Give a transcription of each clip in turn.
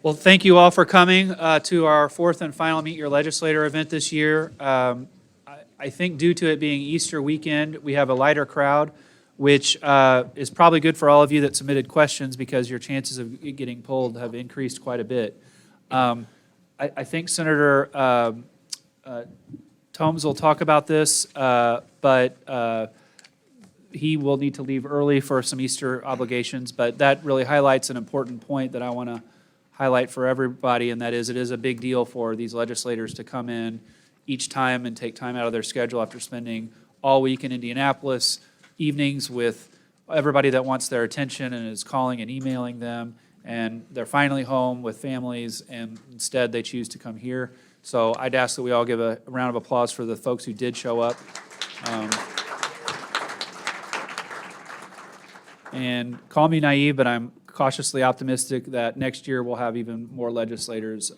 Well, thank you all for coming to our fourth and final Meet Your Legislator event this year. I think due to it being Easter weekend, we have a lighter crowd, which is probably good for all of you that submitted questions because your chances of getting pulled have increased quite a bit. I think Senator Tomes will talk about this, but he will need to leave early for some Easter obligations, but that really highlights an important point that I want to highlight for everybody, and that is it is a big deal for these legislators to come in each time and take time out of their schedule after spending all week in Indianapolis, evenings with everybody that wants their attention and is calling and emailing them, and they're finally home with families, and instead they choose to come here. So I'd ask that we all give a round of applause for the folks who did show up. And call me naive, but I'm cautiously optimistic that next year we'll have even more legislators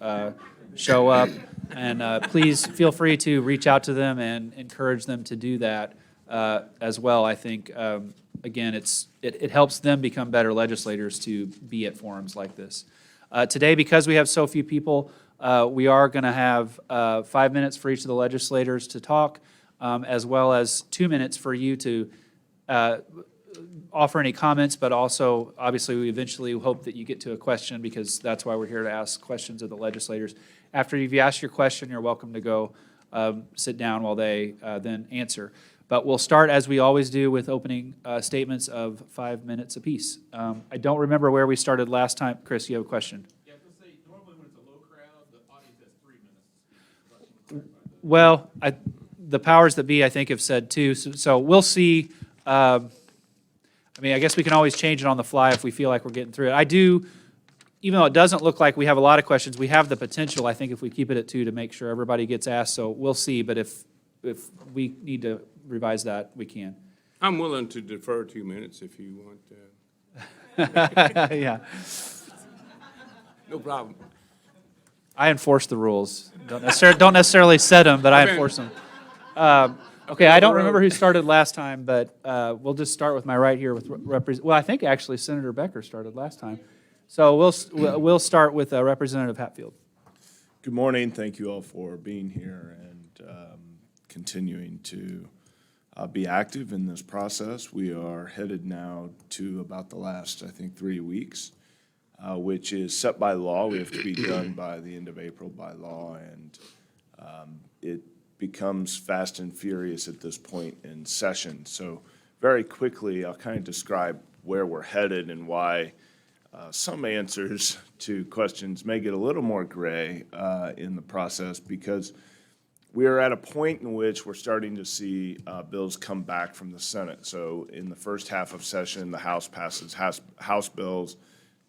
show up. And please feel free to reach out to them and encourage them to do that as well. I think, again, it helps them become better legislators to be at forums like this. Today, because we have so few people, we are going to have 5 minutes for each of the legislators to talk, as well as 2 minutes for you to offer any comments, but also, obviously, we eventually hope that you get to a question because that's why we're here to ask questions of the legislators. After you've asked your question, you're welcome to go sit down while they then answer. But we'll start, as we always do, with opening statements of 5 minutes apiece. I don't remember where we started last time. Chris, you have a question? Yeah, I was going to say, normally when it's a low crowd, the audience has 3 minutes. Well, the powers that be, I think, have said 2. So we'll see. I mean, I guess we can always change it on the fly if we feel like we're getting through it. Even though it doesn't look like we have a lot of questions, we have the potential, I think, if we keep it at 2 to make sure everybody gets asked. So we'll see, but if we need to revise that, we can. I'm willing to defer 2 minutes if you want to. Yeah. No problem. I enforce the rules. Don't necessarily set them, but I enforce them. Okay, I don't remember who started last time, but we'll just start with my right here with well, I think actually Senator Becker started last time. So we'll start with Representative Hatfield. Good morning. Thank you all for being here and continuing to be active in this process. We are headed now to about the last, I think, 3 weeks, which is set by law. We have to be done by the end of April by law, and it becomes fast and furious at this point in session. So very quickly, I'll kind of describe where we're headed and why some answers to questions may get a little more gray in the process, because we are at a point in which we're starting to see bills come back from the Senate. So in the first half of session, the House passes House bills,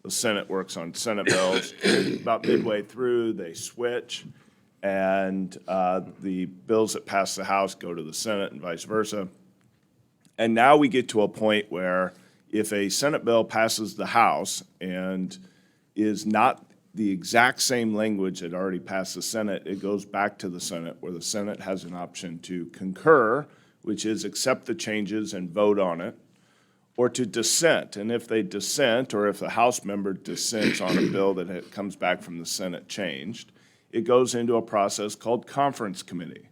the Senate works on Senate bills. About midway through, they switch, and the bills that pass the House go to the Senate and vice versa. And now we get to a point where if a Senate bill passes the House and is not the exact same language that already passed the Senate, it goes back to the Senate, where the Senate has an option to concur, which is accept the changes and vote on it, or to dissent. And if they dissent, or if the House member dissents on a bill that comes back from the Senate changed, it goes into a process called conference committee.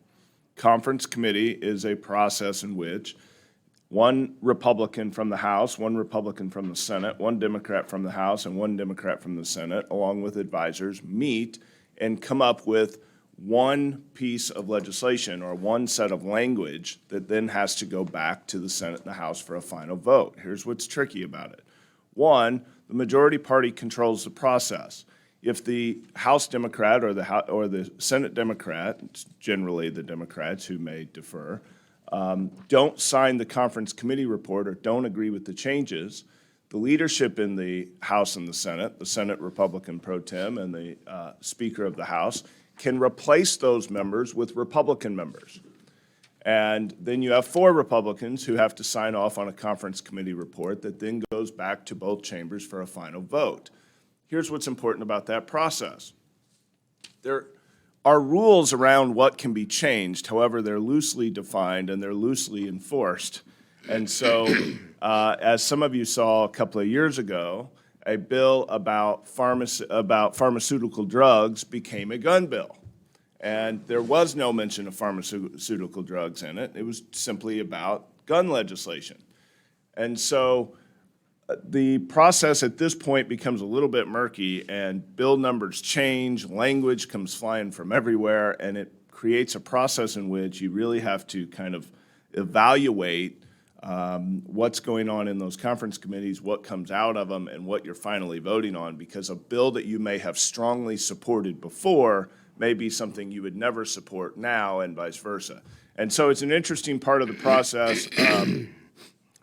Conference committee is a process in which one Republican from the House, one Republican from the Senate, one Democrat from the House, and one Democrat from the Senate, along with advisors, meet and come up with one piece of legislation or one set of language that then has to go back to the Senate and the House for a final vote. Here's what's tricky about it. One, the majority party controls the process. If the House Democrat or the Senate Democrat, it's generally the Democrats who may defer, don't sign the conference committee report or don't agree with the changes, the leadership in the House and the Senate Republican pro tem and the Speaker of the House, can replace those members with Republican members. And then you have 4 Republicans who have to sign off on a conference committee report that then goes back to both chambers for a final vote. Here's what's important about that process. There are rules around what can be changed. However, they're loosely defined and they're loosely enforced. And so, as some of you saw a couple of years ago, a bill about pharmaceutical drugs became a gun bill. And there was no mention of pharmaceutical drugs in it. It was simply about gun legislation. And so the process at this point becomes a little bit murky, and bill numbers change, language comes flying from everywhere, and it creates a process in which you really have to kind of evaluate what's going on in those conference committees, what comes out of them, and what you're finally voting on, because a bill that you may have strongly supported before may be something you would never support now, and vice versa. And so it's an interesting part of the process.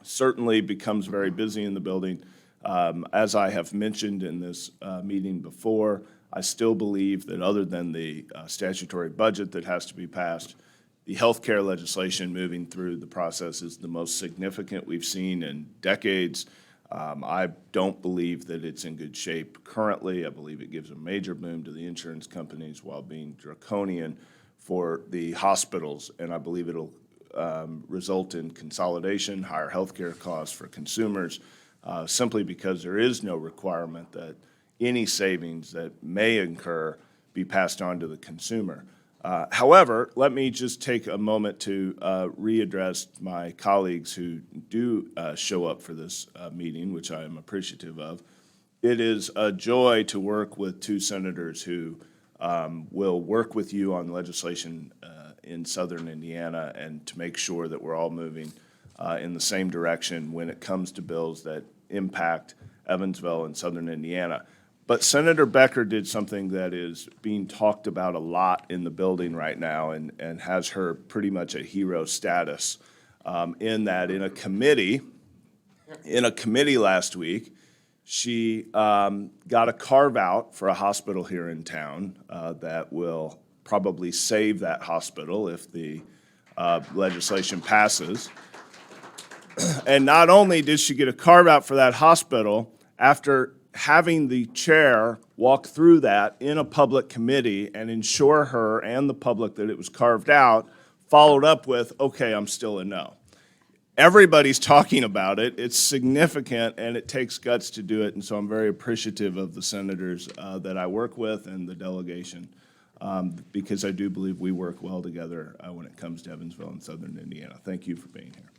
Certainly becomes very busy in the building. As I have mentioned in this meeting before, I still believe that other than the statutory budget that has to be passed, the healthcare legislation moving through the process is the most significant we've seen in decades. I don't believe that it's in good shape currently. I believe it gives a major boom to the insurance companies while being draconian for the hospitals, and I believe it'll result in consolidation, higher healthcare costs for consumers, simply because there is no requirement that any savings that may incur be passed on to the consumer. However, let me just take a moment to readdress my colleagues who do show up for this meeting, which I am appreciative of. It is a joy to work with two senators who will work with you on legislation in southern Indiana, and to make sure that we're all moving in the same direction when it comes to bills that impact Evansville and southern Indiana. But Senator Becker did something that is being talked about a lot in the building right now, and has her pretty much a hero status, in that in a committee last week, she got a carve-out for a hospital here in town that will probably save that hospital if the legislation passes. And not only did she get a carve-out for that hospital, after having the chair walk through that in a public committee and ensure her and the public that it was carved out, followed up with, okay, I'm still a no. Everybody's talking about it. It's significant, and it takes guts to do it, and so I'm very appreciative of the senators that I work with and the delegation, because I do believe we work well together when it comes to Evansville and southern Indiana. Thank you for being here.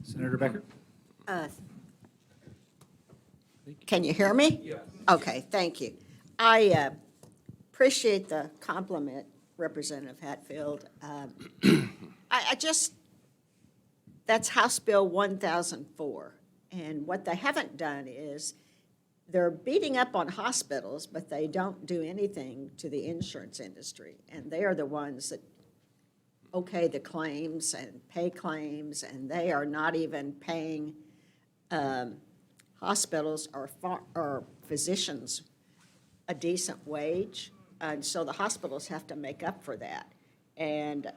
Senator Becker? Can you hear me? Yes. Okay, thank you. I appreciate the compliment, Representative Hatfield. That's House Bill 1004. And what they haven't done is they're beating up on hospitals, but they don't do anything to the insurance industry. And they are the ones that okay the claims and pay claims, and they are not even paying hospitals or physicians a decent wage. And so the hospitals have to make up for that. And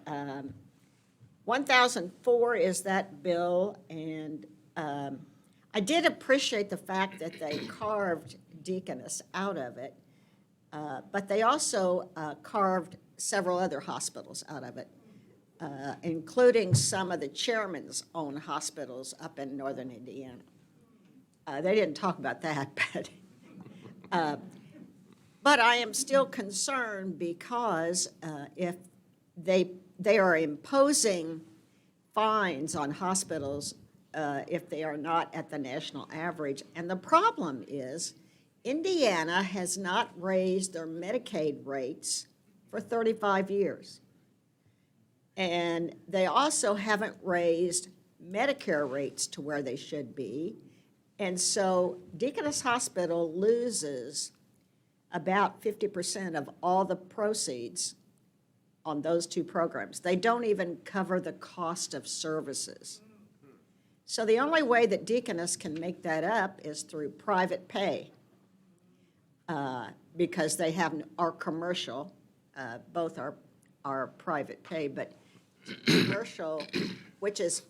1004 is that bill, and I did appreciate the fact that they carved Deaconess out of it, but they also carved several other hospitals out of it, including some of the chairman's own hospitals up in northern Indiana. They didn't talk about that, but I am still concerned because if they are imposing fines on hospitals if they are not at the national average. And the problem is Indiana has not raised their Medicaid rates for 35 years. And they also haven't raised Medicare rates to where they should be. And so Deaconess Hospital loses about 50% of all the proceeds on those two programs. They don't even cover the cost of services. So the only way that Deaconess can make that up is through private pay, because they are commercial. Both are private pay, but commercial, which is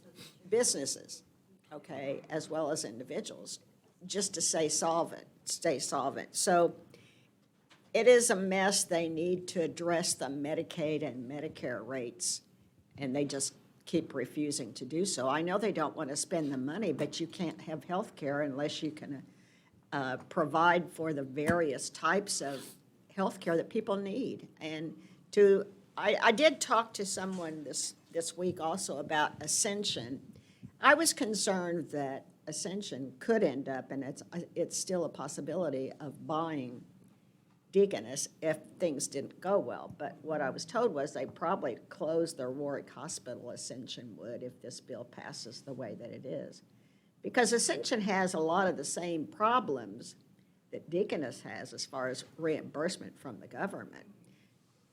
businesses, okay, as well as individuals, just to stay solvent. So it is a mess. They need to address the Medicaid and Medicare rates, and they just keep refusing to do so. I know they don't want to spend the money, but you can't have health care unless you can provide for the various types of health care that people need. And I did talk to someone this week also about Ascension. I was concerned that Ascension could end up, and it's still a possibility of buying Deaconess if things didn't go well. But what I was told was they probably close their Warwick Hospital, Ascension would, if this bill passes the way that it is. Because Ascension has a lot of the same problems that Deaconess has as far as reimbursement from the government.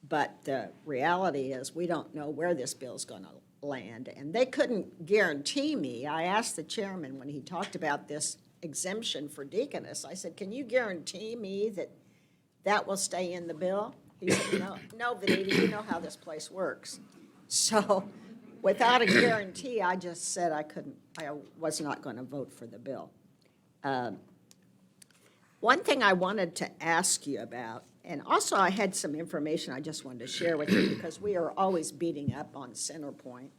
But the reality is we don't know where this bill's going to land. And they couldn't guarantee me. I asked the chairman when he talked about this exemption for Deaconess, I said, can you guarantee me that that will stay in the bill? He said, no, Vanita, you know how this place works. So without a guarantee, I just said I was not going to vote for the bill. One thing I wanted to ask you about, and also I had some information I just wanted to share with you because we are always beating up on Centerpoint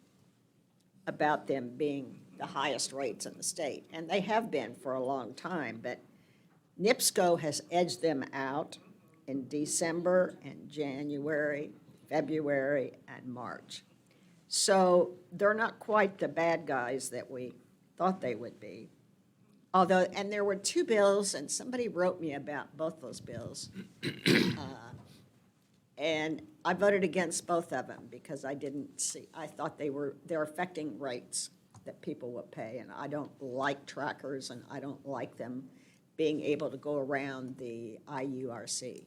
about them being the highest rates in the state, and they have been for a long time, but NIPSCO has edged them out in December and January, February, and March. So they're not quite the bad guys that we thought they would be. Although, and there were two bills, and somebody wrote me about both those bills. And I voted against both of them because I thought they're affecting rates that people will pay, and I don't like trackers, and I don't like them being able to go around the IURC.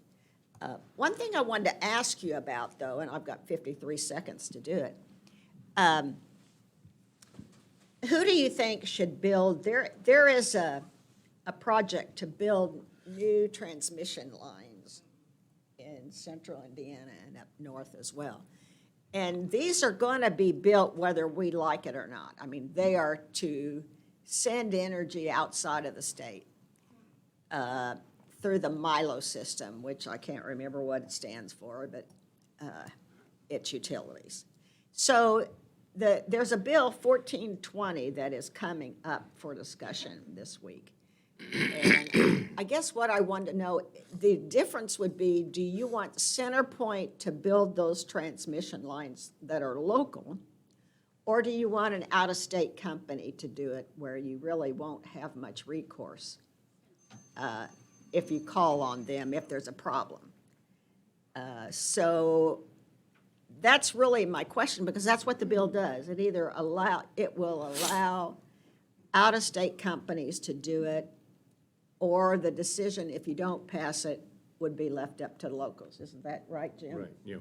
One thing I wanted to ask you about, though, and I've got 53 seconds to do it. Who do you think should build, there is a project to build new transmission lines in central Indiana and up north as well. And these are going to be built whether we like it or not. I mean, they are to send energy outside of the state through the Milo system, which I can't remember what it stands for, but it's utilities. So there's a bill 1420 that is coming up for discussion this week. And I guess what I wanted to know, the difference would be, do you want CenterPoint to build those transmission lines that are local, or do you want an out-of-state company to do it where you really won't have much recourse if you call on them if there's a problem? So that's really my question, because that's what the bill does. It will allow out-of-state companies to do it, or the decision, if you don't pass it, would be left up to the locals. Isn't that right, Jim? Right, yeah.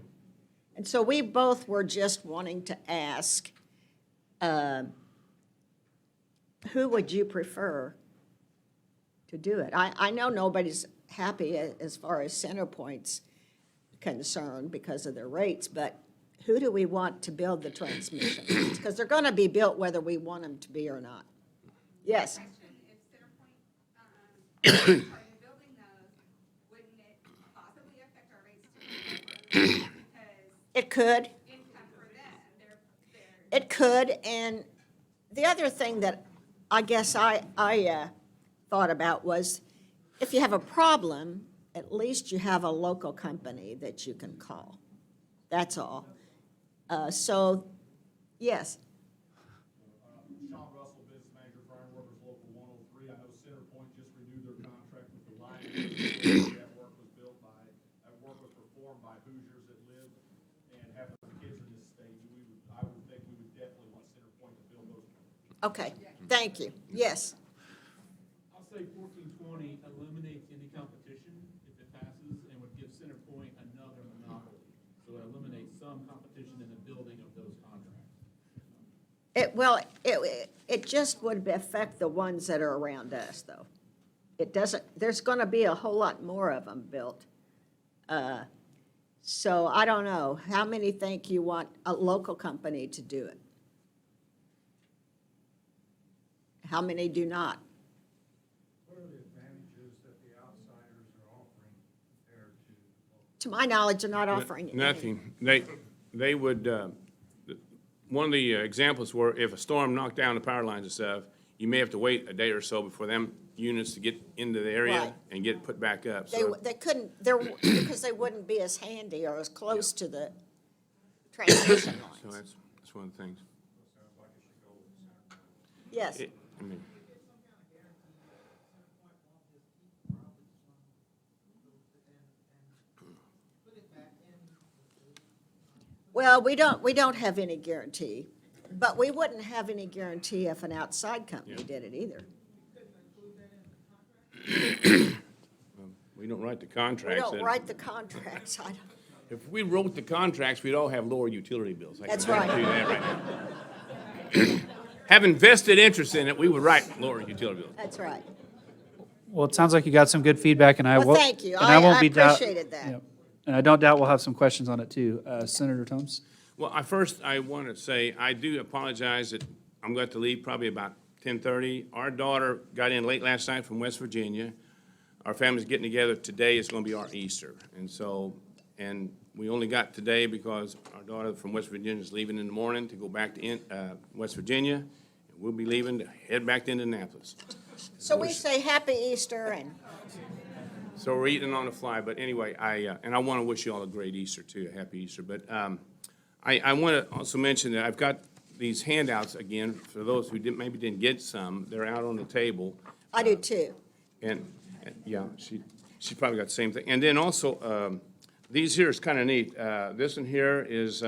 And so we both were just wanting to ask, who would you prefer to do it? I know nobody's happy as far as CenterPoint's concerned because of their rates, but who do we want to build the transmission lines? Because they're going to be built whether we want them to be or not. Yes? If Centerpoint, are you building those, wouldn't it possibly affect our rates too? Because It could. income for them, It could, and the other thing that I guess I thought about was, if you have a problem, at least you have a local company that you can call. That's all. So, yes. Sean Russell, business manager for Ironworkers Local 103. I know CenterPoint just renewed their contract with the Lions. That work was performed by Hoosiers that live and have their kids in this state. I would think we would definitely want CenterPoint to build those. Okay, thank you. Yes. I'll say 1420 eliminates any competition if it passes and would give CenterPoint another monopoly. So it eliminates some competition in the building of those contracts. It just would affect the ones that are around us, though. It doesn't, there's going to be a whole lot more of them built. So I don't know. How many think you want a local company to do it? How many do not? What are the advantages that the outsiders are offering compared to To my knowledge, they're not offering any. Nothing. They would, one of the examples were if a storm knocked down the power lines and stuff, you may have to wait a day or so before them units to get into the area Right. and get put back up. They, So they couldn't, because they wouldn't be as handy or as close to the transmission so lines. that's one of the things. Yes. I mean, Well, we don't have any guarantee, but we wouldn't have any guarantee if an outside company did it either. we don't write the We contracts. don't and write the contracts. I don't. If we wrote the contracts, we'd all have lower utility bills. I can That's guarantee right. you that right now. Having vested interest in it, we would write lower utility bills. That's right. Well, it sounds like you got some good feedback, and I Well, will. thank you. and I won't I be doubt- appreciated that. Yep. And I don't doubt we'll have some questions on it too. Senator Tomes? Well, I want to say, I do apologize that I'm going to leave probably about 10:30. Our daughter got in late last night from West Virginia. Our family's getting together. Today is going to be our Easter. And we only got today because our daughter from West Virginia is leaving in the morning to go back to West Virginia. And we'll be leaving to head back to Indianapolis. So we say Happy Easter and So we're eating on the fly, but anyway, I want to wish you all a great Easter too, a happy Easter. But I want to also mention that I've got these handouts again, for those who maybe didn't get some, they're out on the table. I do too. And yeah, she probably got the same thing. And then also, these here is kind of neat. This one here is,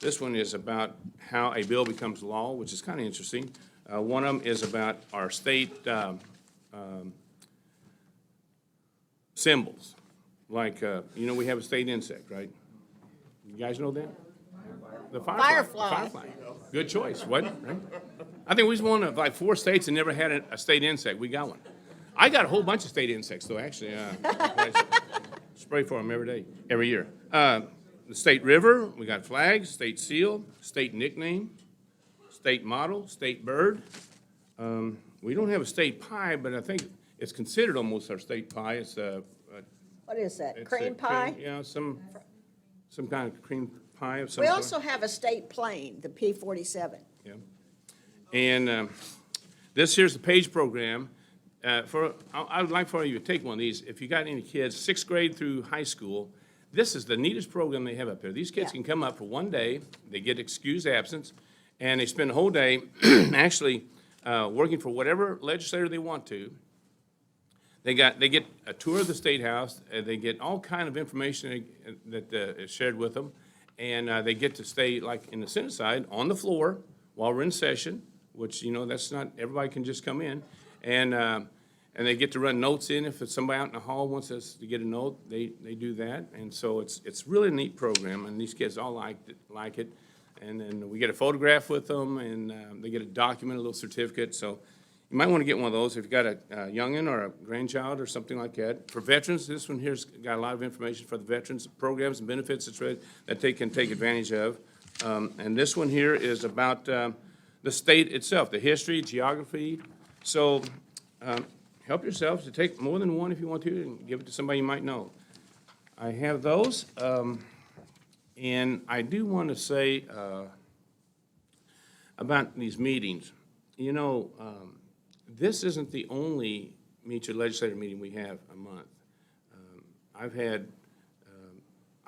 this one is about how a bill becomes law, which is kind of interesting. One of them is about our state symbols. Like, we have a state insect, right? You guys know that? The Firefly. Firefly. Good choice, wasn't it? Right? I think we was one of like 4 states that never had a state insect. We got one. I got a whole bunch of state insects, though, actually. I spray for them every year. The state river, we got flags, state seal, state nickname, state model, state bird. We don't have a state pie, but I think it's considered almost our state pie. It's What is that? it's Cream pie? Yeah, some kind of cream pie of some We sort. also have a state plane, the P-47. Yeah. And this here's the PAGE program. I would like for you to take one of these. If you got any kids, 6th grade through high school, this is the neatest program they have up there. These kids Yeah. can come up for one day, they get excused absence, and they spend the whole day actually working for whatever legislator they want to. They get a tour of the State House, they get all kind of information that is shared with them, and they get to stay, like in the Senate side, on the floor while we're in session, which, that's not, everybody can just come in, and they get to run notes in. If it's somebody out in the hall wants us to get a note, they do that, and so it's really a neat program, and these kids all like it, and then we get a photograph with them, and they get a document, a little certificate, so you might want to get one of those if you've got a youngin' or a grandchild or something like that. For veterans, this one here's got a lot of information for the veterans, programs and benefits that they can take advantage of. And this one here is about the state itself, the history, geography. So help yourselves to take more than one if you want to and give it to somebody you might know. I have those. And I do want to say about these meetings. This isn't the only Meet Your Legislator meeting we have a month.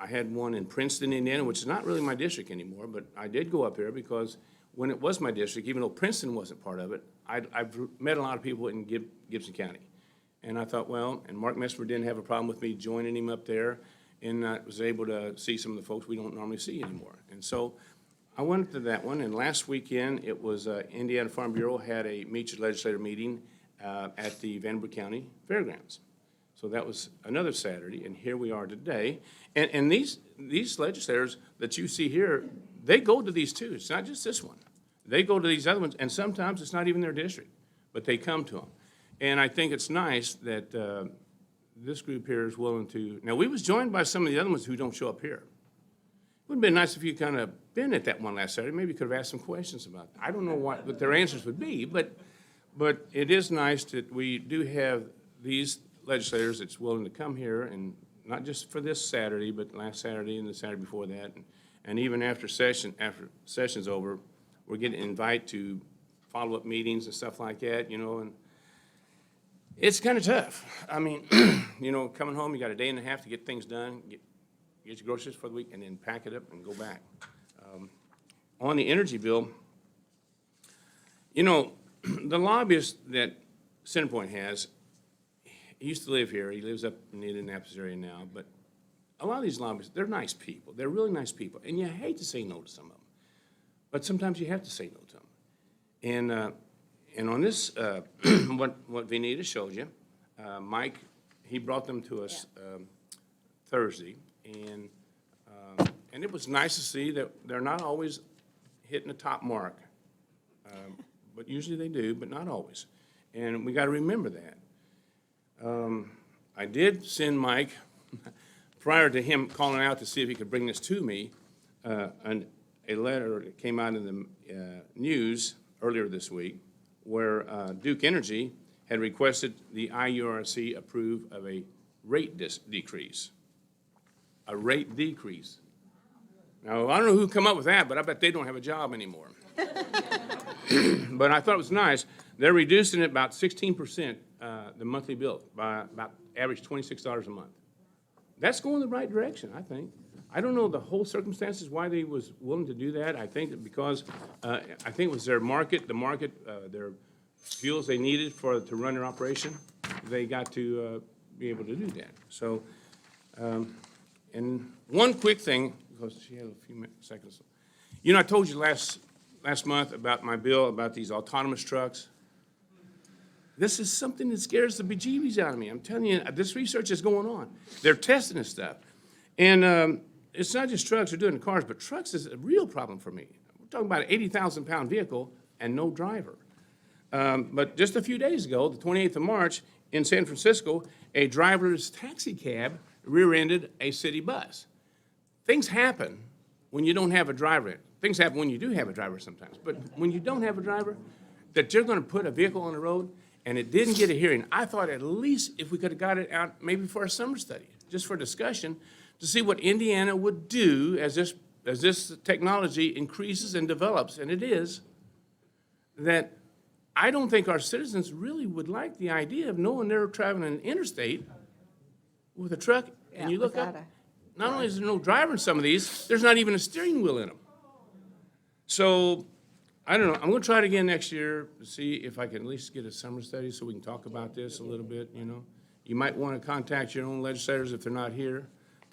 I had one in Princeton, Indiana, which is not really my district anymore, but I did go up there because when it was my district, even though Princeton wasn't part of it, I've met a lot of people in Gibson County. And I thought, well, and Mark Mesmer didn't have a problem with me joining him up there, and I was able to see some of the folks we don't normally see anymore. And so I went to that one, and last weekend, it was Indiana Farm Bureau had a Meet Your Legislator meeting at the Vanderbilt County Fairgrounds. So that was another Saturday, and here we are today. And these legislators that you see here, they go to these too. It's not just this one. They go to these other ones, and sometimes it's not even their district, but they come to them. And I think it's nice that this group here is willing to. Now, we was joined by some of the other ones who don't show up here. It would have been nice if you kind of been at that one last Saturday. Maybe you could have asked some questions about it. I don't know what their answers would be, but it is nice that we do have these legislators that's willing to come here and not just for this Saturday, but last Saturday and the Saturday before that. And even after session's over, we're getting invited to follow-up meetings and stuff like that, and it's kind of tough. I mean, coming home, you got a day and a half to get things done, get your groceries for the week, and then pack it up and go back. On the energy bill, the lobbyist that Centerpoint has, he used to live here. He lives up in the Indianapolis area now, but a lot of these lobbyists, they're nice people. They're really nice people, and you hate to say no to some of them, but sometimes you have to say no to them. And on this, what Venita showed you, Mike, he brought them to us Thursday, and it was nice to see that they're not always hitting the top mark, but usually they do, but not always. And we got to remember that. I did send Mike, prior to him calling out to see if he could bring this to me, a letter that came out in the news earlier this week where Duke Energy had requested the IURC approve of a rate decrease. A rate decrease. Now, I don't know who come up with that, but I bet they don't have a job anymore. But I thought it was nice. They're reducing it about 16%, the monthly bill, by about average $26 a month. That's going the right direction, I think. I don't know the whole circumstances why they was willing to do that. I think that because, I think it was their market, their fuels they needed to run their operation, they got to be able to do that. So, and one quick thing, because she had a few seconds. I told you last month about my bill about these autonomous trucks. This is something that scares the bejeebies out of me. I'm telling you, this research is going on. They're testing this stuff. And it's not just trucks they're doing in cars, but trucks is a real problem for me. We're talking about an 80,000-pound vehicle and no driver. But just a few days ago, the 28th of March, in San Francisco, a driverless taxi cab rear-ended a city bus. Things happen when you don't have a driver. Things happen when you do have a driver sometimes. But when you don't have a driver, that you're going to put a vehicle on the road, and it didn't get a hearing. I thought at least if we could have got it out maybe for a summer study, just for discussion, to see what Indiana would do as this technology increases and develops, and it is, that I don't think our citizens really would like the idea of knowing they're traveling an interstate with a truck, and you look up, not only is there no driver in some of these, there's not even a steering wheel in them. So, I don't know, I'm gonna try it again next year to see if I can at least get a summer study so we can talk about this a little bit, You might wanna contact your own legislators if they're not here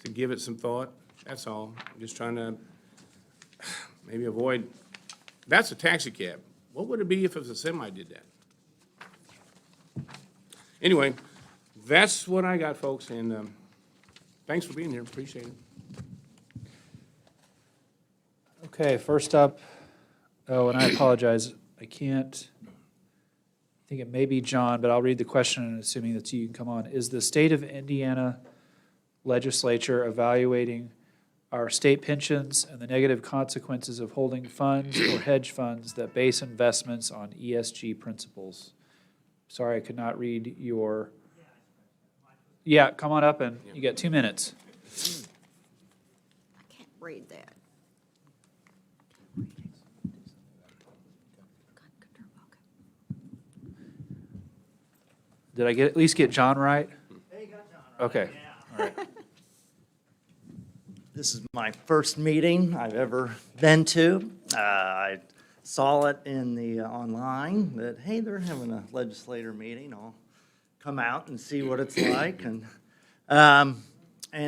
to give it some thought, that's all. I'm just trying to maybe avoid, that's a taxi cab. What would it be if it was a semi did that? Anyway, that's what I got, folks, and thanks for being here, appreciate it. Okay, first up, oh, and I apologize, I think it may be John, but I'll read the question and assuming that you can come on. Is the state of Indiana legislature evaluating our state pensions and the negative consequences of holding funds or hedge funds that base investments on ESG principles? Sorry, I could not read your, yeah, come on up and you get 2 minutes. I can't read that. Did I at least get John right? Yeah, you got John right. Okay, Yeah. all right. This is my first meeting I've ever been to. I saw it in the online that, hey, they're having a legislator meeting. I'll come out and see what it's like. And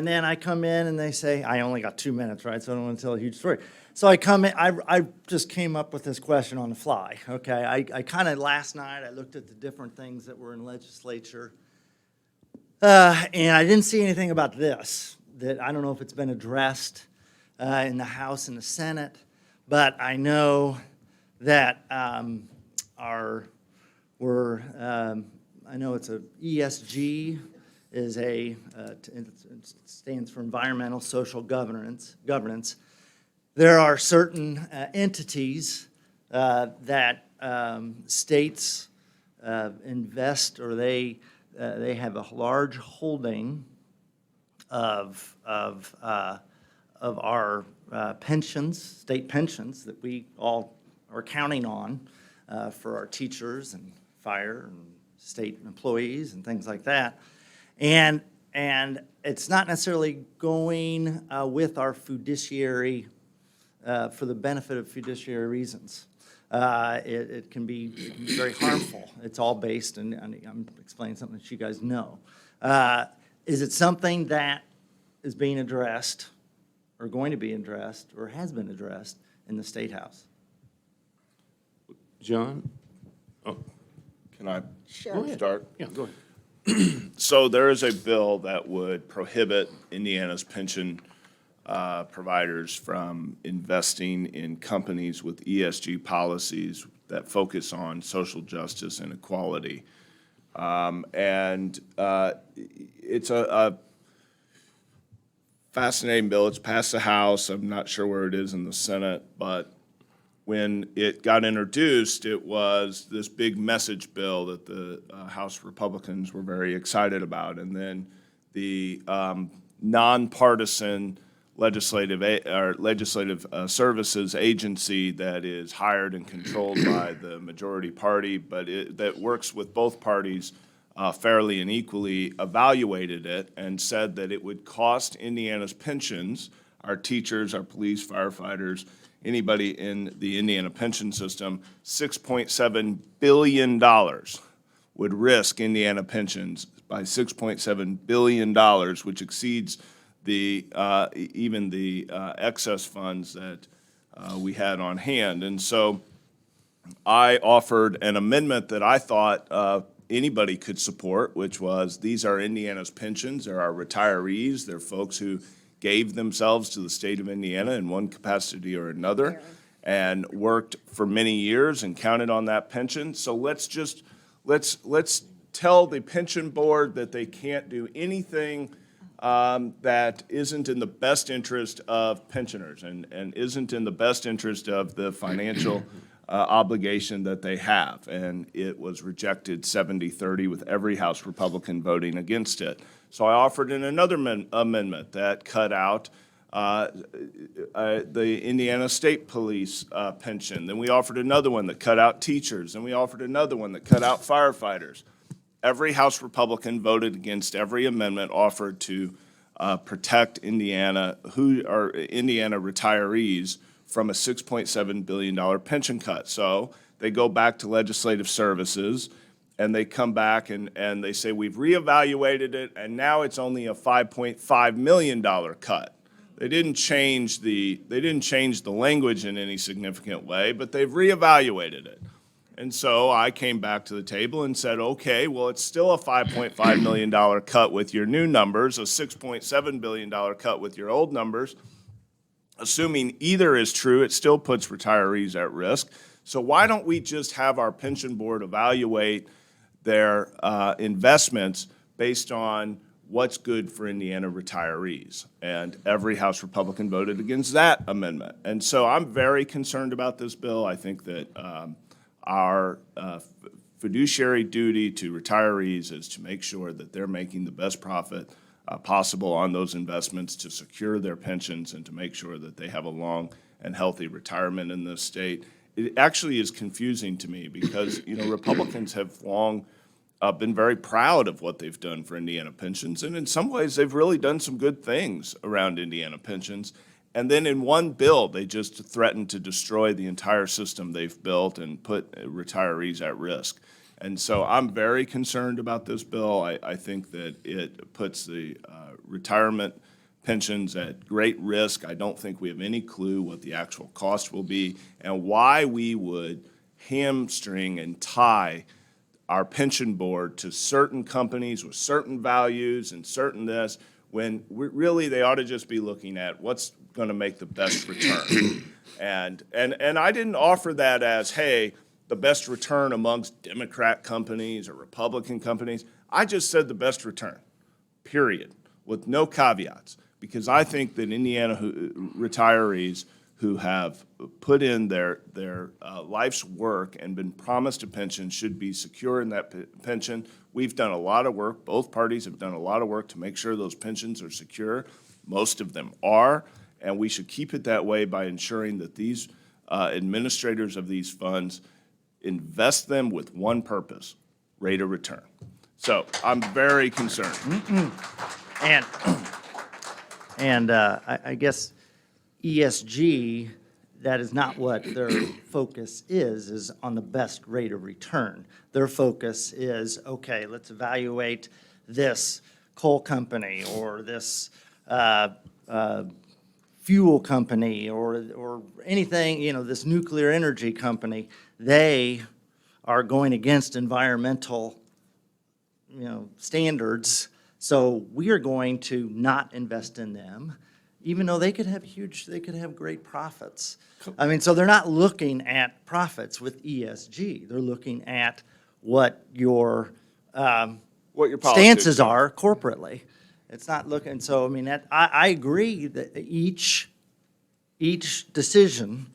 then I come in and they say, I only got 2 minutes, right? So I don't want to tell a huge story. So I come in, I just came up with this question on the fly, okay? I kind of, last night, I looked at the different things that were in legislature. And I didn't see anything about this, that I don't know if it's been addressed in the House and the Senate, but I know that I know it's a ESG is it stands for environmental social governance. There are certain entities that states invest, or they have a large holding of our pensions, state pensions that we all are counting on for our teachers and fire and state employees and things like that. And it's not necessarily going with our fiduciary, for the benefit of fiduciary reasons. It can be very harmful. It's all based, and I'm explaining something that you guys know. Is it something that is being addressed, or going to be addressed, or has been addressed in the State House? John? Can I Sure. start? Yeah, go ahead. So there is a bill that would prohibit Indiana's pension providers from investing in companies with ESG policies that focus on social justice and equality. It's a fascinating bill. It's passed the House. I'm not sure where it is in the Senate, but when it got introduced, it was this big message bill that the House Republicans were very excited about. And then the nonpartisan legislative services agency that is hired and controlled by the majority party, but that works with both parties fairly and equally, evaluated it and said that it would cost Indiana's pensions, our teachers, our police, firefighters, anybody in the Indiana pension system, $6.7 billion would risk Indiana pensions by $6.7 billion, which exceeds even the excess funds that we had on hand. And so I offered an amendment that I thought anybody could support, which was, these are Indiana's pensions, they're our retirees, they're folks who gave themselves to the state of Indiana in one capacity or another and worked for many years and counted on that pension. So let's tell the pension board that they can't do anything that isn't in the best interest of pensioners and isn't in the best interest of the financial obligation that they have. And it was rejected 70-30 with every House Republican voting against it. So I offered in another amendment that cut out the Indiana State Police pension. Then we offered another one that cut out teachers. And we offered another one that cut out firefighters. Every House Republican voted against every amendment offered to protect Indiana retirees from a $6.7 billion pension cut. So they go back to legislative services, and they come back and they say, we've reevaluated it, and now it's only a $5.5 million cut. They didn't change the language in any significant way, but they've reevaluated it. And so I came back to the table and said, okay, well, it's still a $5.5 million cut with your new numbers, a $6.7 billion cut with your old numbers. Assuming either is true, it still puts retirees at risk. So why don't we just have our pension board evaluate their investments based on what's good for Indiana retirees? And every House Republican voted against that amendment. And so I'm very concerned about this bill. I think that our fiduciary duty to retirees is to make sure that they're making the best profit possible on those investments to secure their pensions and to make sure that they have a long and healthy retirement in this state. It actually is confusing to me because, Republicans have long been very proud of what they've done for Indiana pensions, and in some ways, they've really done some good things around Indiana pensions. And then in one bill, they just threatened to destroy the entire system they've built and put retirees at risk. And so I'm very concerned about this bill. I think that it puts the retirement pensions at great risk. I don't think we have any clue what the actual cost will be and why we would hamstring and tie our pension board to certain companies with certain values and certain this, when really they ought to just be looking at what's going to make the best return. And I didn't offer that as, hey, the best return amongst Democrat companies or Republican companies. I just said the best return, period, with no caveats, because I think that Indiana retirees who have put in their life's work and been promised a pension should be secure in that pension. We've done a lot of work, both parties have done a lot of work to make sure those pensions are secure. Most of them are, and we should keep it that way by ensuring that these administrators of these funds invest them with one purpose, rate of return. So I'm very concerned. And I guess ESG, that is not what their focus is on the best rate of return. Their focus is, okay, let's evaluate this coal company or this fuel company or anything, this nuclear energy company. They are going against environmental, standards. So we are going to not invest in them, even though they could have great profits. I mean, so they're not looking at profits with ESG. They're looking at what your politics stances are corporately. It's not looking, so I mean, I agree that each decision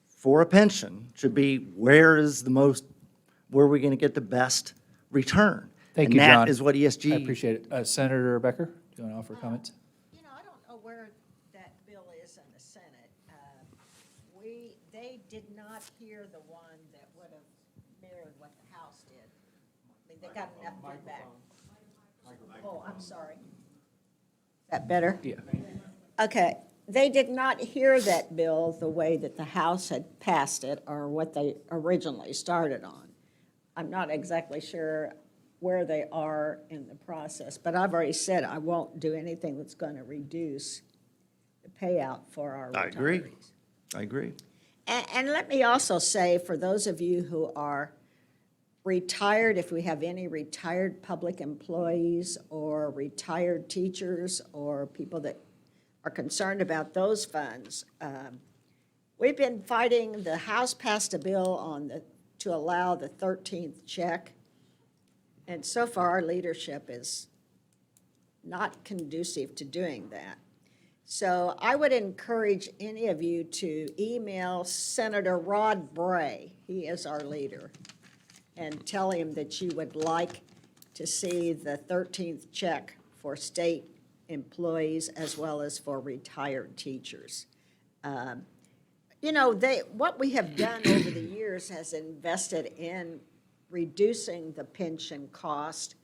for a pension should be where are we going to get the best return? Thank you, John. And that is what ESG. I appreciate it. Senator Becker, do you want to offer comments? I don't know where that bill is in the Senate. They did not hear the one that would have mirrored what the House did. I mean, they got enough feedback. Oh, I'm sorry. Is that better? Yeah. Okay, they did not hear that bill the way that the House had passed it or what they originally started on. I'm not exactly sure where they are in the process, but I've already said I won't do anything that's going to reduce the payout for our retirees. I agree. And let me also say, for those of you who are retired, if we have any retired public employees or retired teachers or people that are concerned about those funds, we've been fighting. The House passed a bill to allow the 13th check, and so far our leadership is not conducive to doing that. So I would encourage any of you to email Senator Rod Bray, he is our leader, and tell him that you would like to see the 13th check for state employees as well as for retired teachers. What we have done over the years has invested in reducing the pension cost,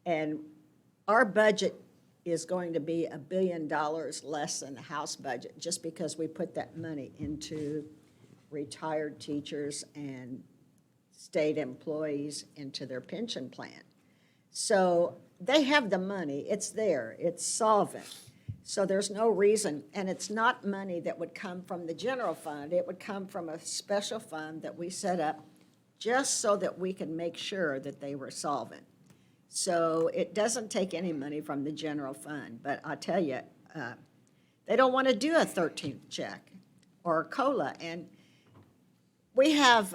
and our budget is going to be $1 billion less than the House budget just because we put that money into retired teachers and state employees into their pension plan. So they have the money, it's there, it's solvent. So there's no reason, and it's not money that would come from the general fund, it would come from a special fund that we set up just so that we can make sure that they were solvent. So it doesn't take any money from the general fund, but I tell you, they don't want to do a 13th check or a COLA. And we have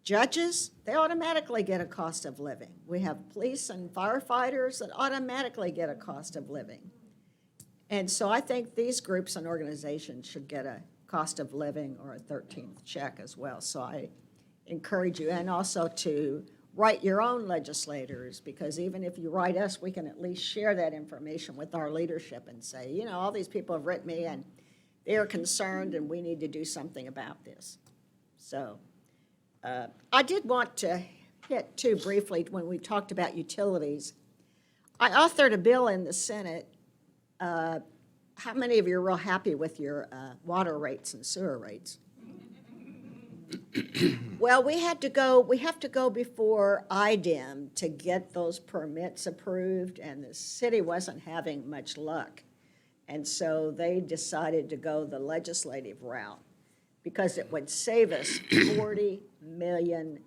judges, they automatically get a cost of living. We have police and firefighters that automatically get a cost of living. And so I think these groups and organizations should get a cost of living or a 13th check as well. So I encourage you, and also to write your own legislators, because even if you write us, we can at least share that information with our leadership and say, all these people have written me and they're concerned and we need to do something about this. So I did want to hit too briefly when we talked about utilities. I authored a bill in the Senate. How many of you are real happy with your water rates and sewer rates? Well, we have to go before IDEM to get those permits approved, and the city wasn't having much luck. And so they decided to go the legislative route because it would save us $40 million.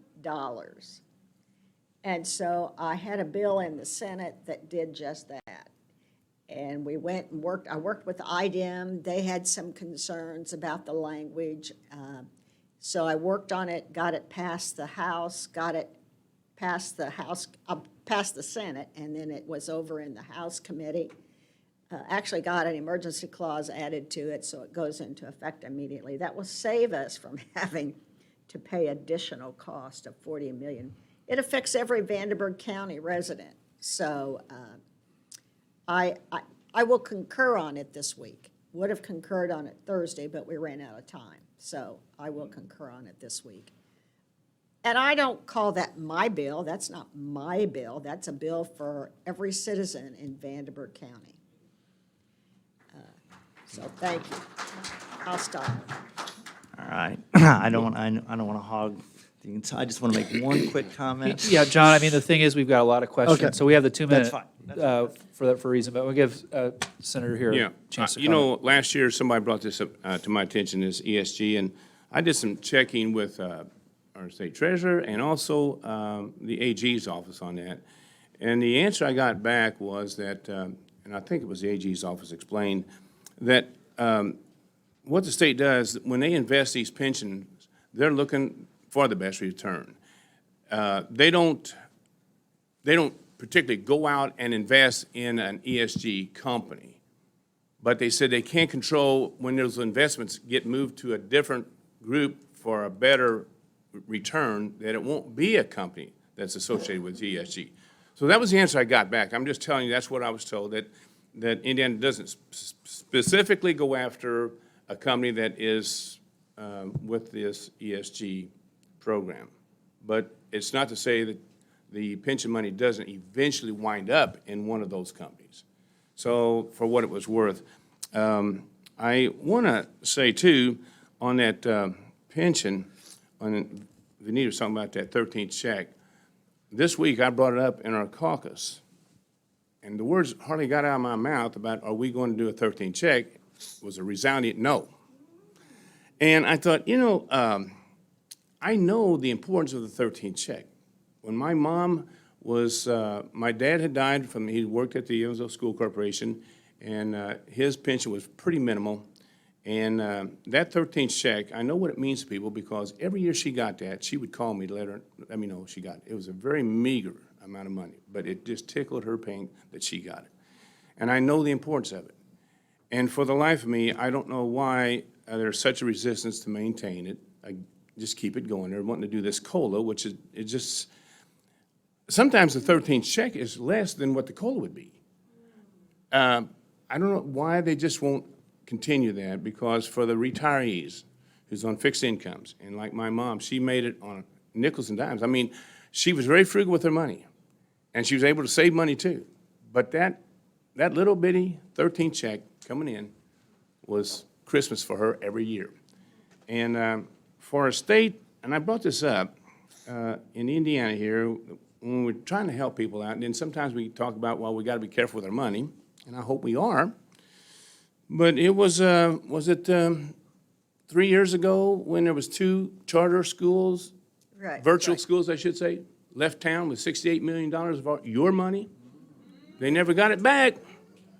And so I had a bill in the Senate that did just that. And we went and I worked with IDEM. They had some concerns about the language. So I worked on it, got it past the House, past the Senate, and then it was over in the House committee. actually got an emergency clause added to it, so it goes into effect immediately. That will save us from having to pay additional cost of $40 million. It affects every Vanderburgh County resident. So I will concur on it this week. Would have concurred on it Thursday, but we ran out of time. So I will concur on it this week. And I don't call that my bill. That's not my bill. That's a bill for every citizen in Vanderburgh County. So thank you. I'll stop. All right. I don't want to hog the entire, I just want to make one quick comment. Yeah, John, I mean, the thing is, we've got a lot of Okay. questions, so we have the 2 minute That's fine. for that for a reason, but we'll give Senator here Yeah, a chance to you comment. know, last year, somebody brought this up to my attention, this ESG, and I did some checking with our state treasurer and also the AG's office on that. And the answer I got back was that, and I think it was the AG's office explained, that what the state does, when they invest these pensions, they're looking for the best return. They don't particularly go out and invest in an ESG company, but they said they can't control when those investments get moved to a different group for a better return, that it won't be a company that's associated with ESG. So that was the answer I got back. I'm just telling you, that's what I was told, that Indiana doesn't specifically go after a company that is with this ESG program. But it's not to say that the pension money doesn't eventually wind up in one of those companies. So for what it was worth, I want to say too, on that pension, on Vanita was talking about that 13th check. This week I brought it up in our caucus, and the words hardly got out of my mouth about, are we going to do a 13th check, was a resounding no. And I thought, you know, I know the importance of the 13th check. When my mom was, my dad had died from, he worked at the Evansville School Corporation, and his pension was pretty minimal. And that 13th check, I know what it means to people, because every year she got that, she would call me to let me know she got it. It was a very meager amount of money, but it just tickled her pink that she got it. And I know the importance of it. And for the life of me, I don't know why there's such a resistance to maintain it. I just keep it going. They're wanting to do this COLA, which is, it just, sometimes the 13th check is less than what the COLA would be. I don't know why they just won't continue that, because for the retirees who's on fixed incomes, and like my mom, she made it on nickels and dimes. I mean, she was very frugal with her money, and she was able to save money too. But that little bitty 13th check coming in was Christmas for her every year. And for a state, and I brought this up, in Indiana here, when we're trying to help people out, and then sometimes we talk about, well, we got to be careful with our money, and I hope we are. But it was it 3 years ago when there was 2 charter schools, Right, virtual right. schools, I should say, left town with $68 million of your money? They never got it back.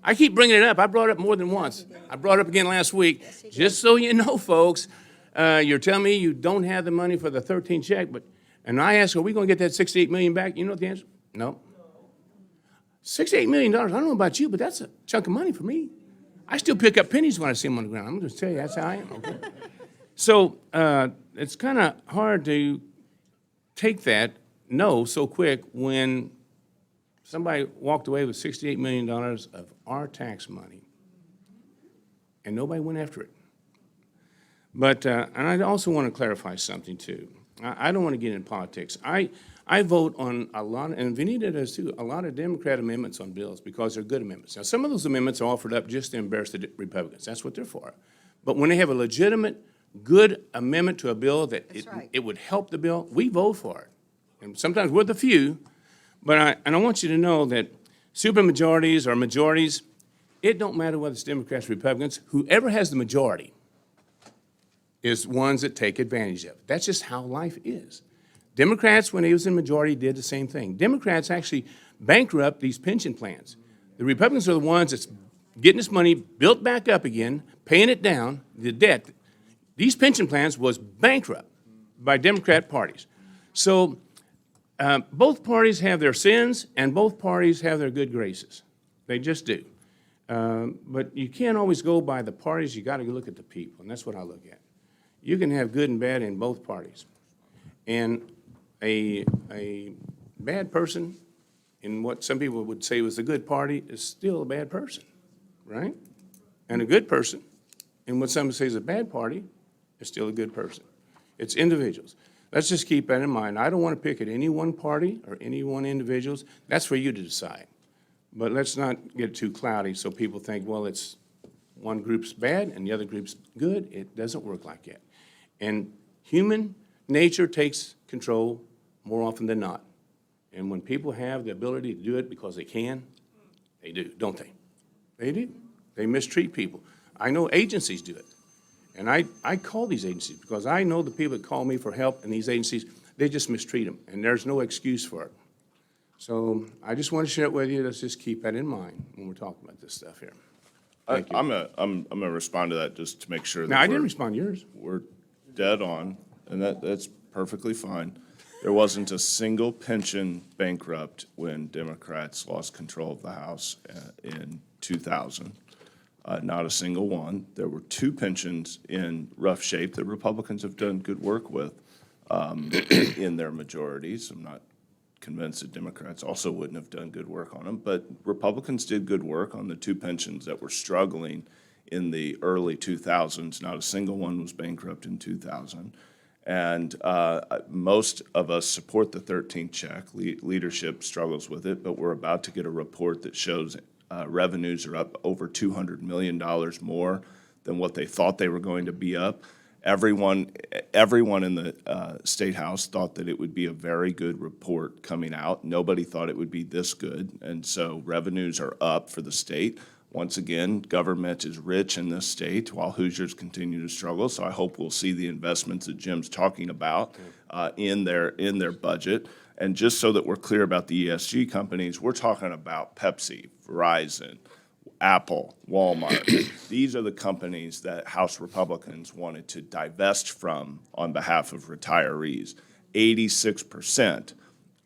I keep bringing it up. I brought it up more than once. I brought it up again last week. Just so you know, folks, you're telling me you don't have the money for the 13th check, and I asked, are we going to get that $68 million back? You know what the answer? No. $68 million, I don't know about you, but that's a chunk of money for me. I still pick up pennies when I see them on the ground. I'm going to tell you, that's how I am. Okay. So it's kind of hard to take that no so quick when somebody walked away with $68 million of our tax money and nobody went after it. But, and I also want to clarify something too. I don't want to get into politics. I vote on a lot, and Vanita does too, a lot of Democrat amendments on bills because they're good amendments. Now, some of those amendments are offered up just to embarrass the Republicans. That's what they're for. But when they have a legitimate, good amendment to a bill that right. it would help the bill, we vote for it. And sometimes we're the few, but I want you to know that supermajorities or majorities, it don't matter whether it's Democrats or Republicans, whoever has the majority is ones that take advantage of it. That's just how life is. Democrats, when they was in majority, did the same thing. Democrats actually bankrupt these pension plans. The Republicans are the ones that's getting this money built back up again, paying it down, the debt. These pension plans was bankrupt by Democrat parties. So both parties have their sins and both parties have their good graces. They just do. But you can't always go by the parties, you got to look at the people, and that's what I look at. You can have good and bad in both parties. And a bad person in what some people would say was a good party is still a bad person, right? And a good person in what some say is a bad party is still a good person. It's individuals. Let's just keep that in mind. I don't want to pick at any one party or any one individuals. That's for you to decide. But let's not get too cloudy so people think, well, it's one group's bad and the other group's good. It doesn't work like that. And human nature takes control more often than not. And when people have the ability to do it because they can, they do, don't they? They do. They mistreat people. I know agencies do it. And I call these agencies because I know the people that call me for help in these agencies, they just mistreat them, and there's no excuse for it. So I just want to share it with you. Let's just keep that in mind when we're talking about this stuff here. Thank you. I'm gonna respond to that just to make sure that Now, I didn't respond to yours. we're dead on, and that's perfectly fine. There wasn't a single pension bankrupt when Democrats lost control of the House in 2000. Not a single one. There were two pensions in rough shape that Republicans have done good work with in their majorities. I'm not convinced that Democrats also wouldn't have done good work on them, but Republicans did good work on the two pensions that were struggling in the early 2000s. Not a single one was bankrupt in 2000. And most of us support the 13th check. Leadership struggles with it, but we're about to get a report that shows revenues are up over $200 million more than what they thought they were going to be up. Everyone in the State House thought that it would be a very good report coming out. Nobody thought it would be this good, and so revenues are up for the state. Once again, government is rich in this state while Hoosiers continue to struggle, so I hope we'll see the investments that Jim's talking about in their budget. And just so that we're clear about the ESG companies, we're talking about Pepsi, Verizon, Apple, Walmart. These are the companies that House Republicans wanted to divest from on behalf of retirees. 86%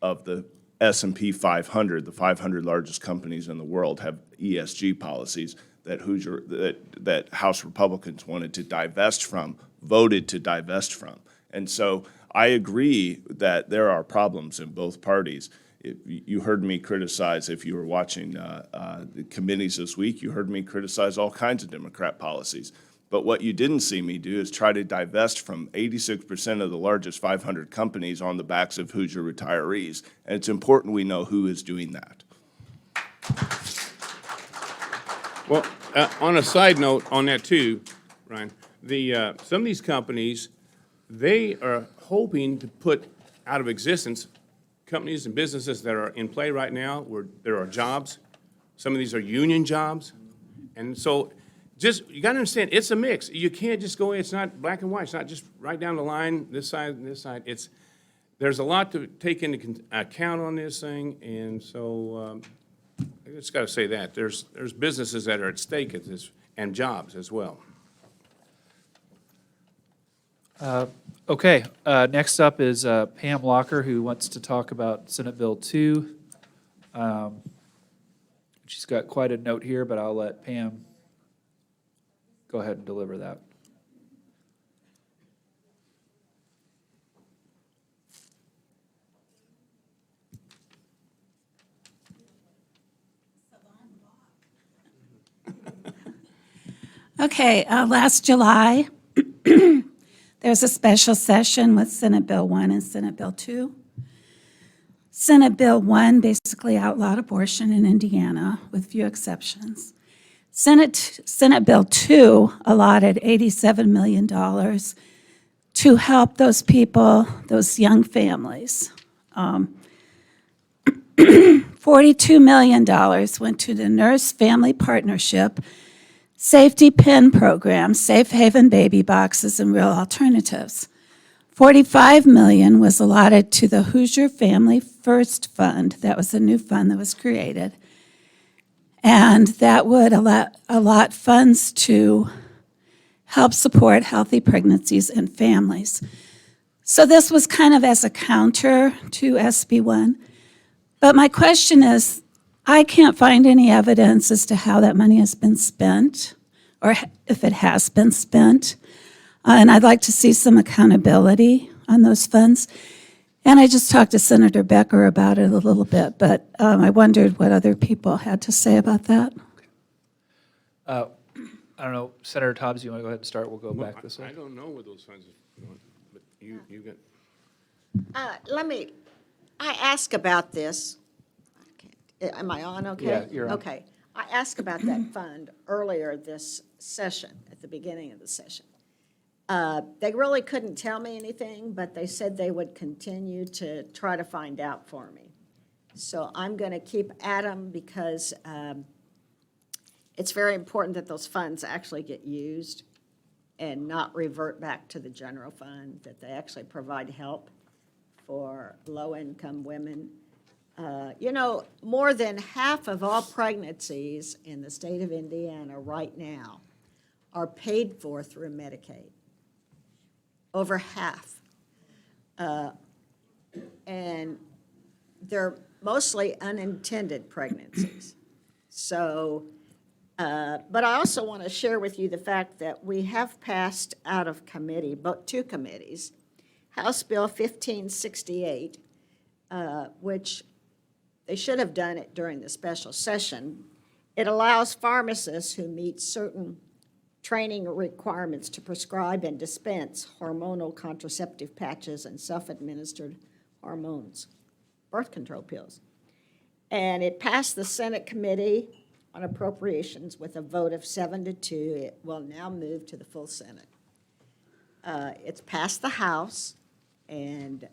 of the S&P 500, the 500 largest companies in the world, have ESG policies that House Republicans wanted to divest from, voted to divest from. And so I agree that there are problems in both parties. You heard me criticize, if you were watching the committees this week, you heard me criticize all kinds of Democrat policies. But what you didn't see me do is try to divest from 86% of the largest 500 companies on the backs of Hoosier retirees. And it's important we know who is doing that. Well, on a side note on that too, Ryan, some of these companies, they are hoping to put out of existence companies and businesses that are in play right now where there are jobs. Some of these are union jobs. And so you got to understand, it's a mix. You can't just go, it's not black and white. It's not just right down the line, this side and this side. There's a lot to take into account on this thing. And so I just got to say that. There's businesses that are at stake at this and jobs as well. Okay, next up is Pam Locker, who wants to talk about Senate Bill 2. She's got quite a note here, but I'll let Pam go ahead and deliver that. Okay, last July, there was a special session with Senate Bill 1 and Senate Bill 2. Senate Bill 1 basically outlawed abortion in Indiana, with few exceptions. Senate Bill 2 allotted $87 million to help those people, those young families. $42 million went to the Nurse Family Partnership Safety Pin Program, Safe Haven Baby Boxes, and Real Alternatives. $45 million was allotted to the Hoosier Family First Fund. That was a new fund that was created. And that would allot funds to help support healthy pregnancies and families. So this was kind of as a counter to SB 1. But my question is, I can't find any evidence as to how that money has been spent, or if it has been spent. And I'd like to see some accountability on those funds. And I just talked to Senator Becker about it a little bit, but I wondered what other people had to say about that. I don't know, Senator Tomes, you want to go ahead and start? We'll go back this way. I don't know where those funds are going, but you got. I asked about this. Am I on okay? Yeah, you're on. Okay. I asked about that fund earlier this session, at the beginning of the session. They really couldn't tell me anything, but they said they would continue to try to find out for me. So I'm going to keep at them because it's very important that those funds actually get used and not revert back to the general fund, that they actually provide help for low-income women. You know, more than half of all pregnancies in the state of Indiana right now are paid for through Medicaid. Over half. And they're mostly unintended pregnancies. So, but I also want to share with you the fact that we have passed out of committee, both two committees, House Bill 1568, which they should have done it during the special session. It allows pharmacists who meet certain training requirements to prescribe and dispense hormonal contraceptive patches and self-administered hormones, birth control pills. And it passed the Senate Committee on Appropriations with a vote of 7-2. It will now move to the full Senate. It's passed the House, and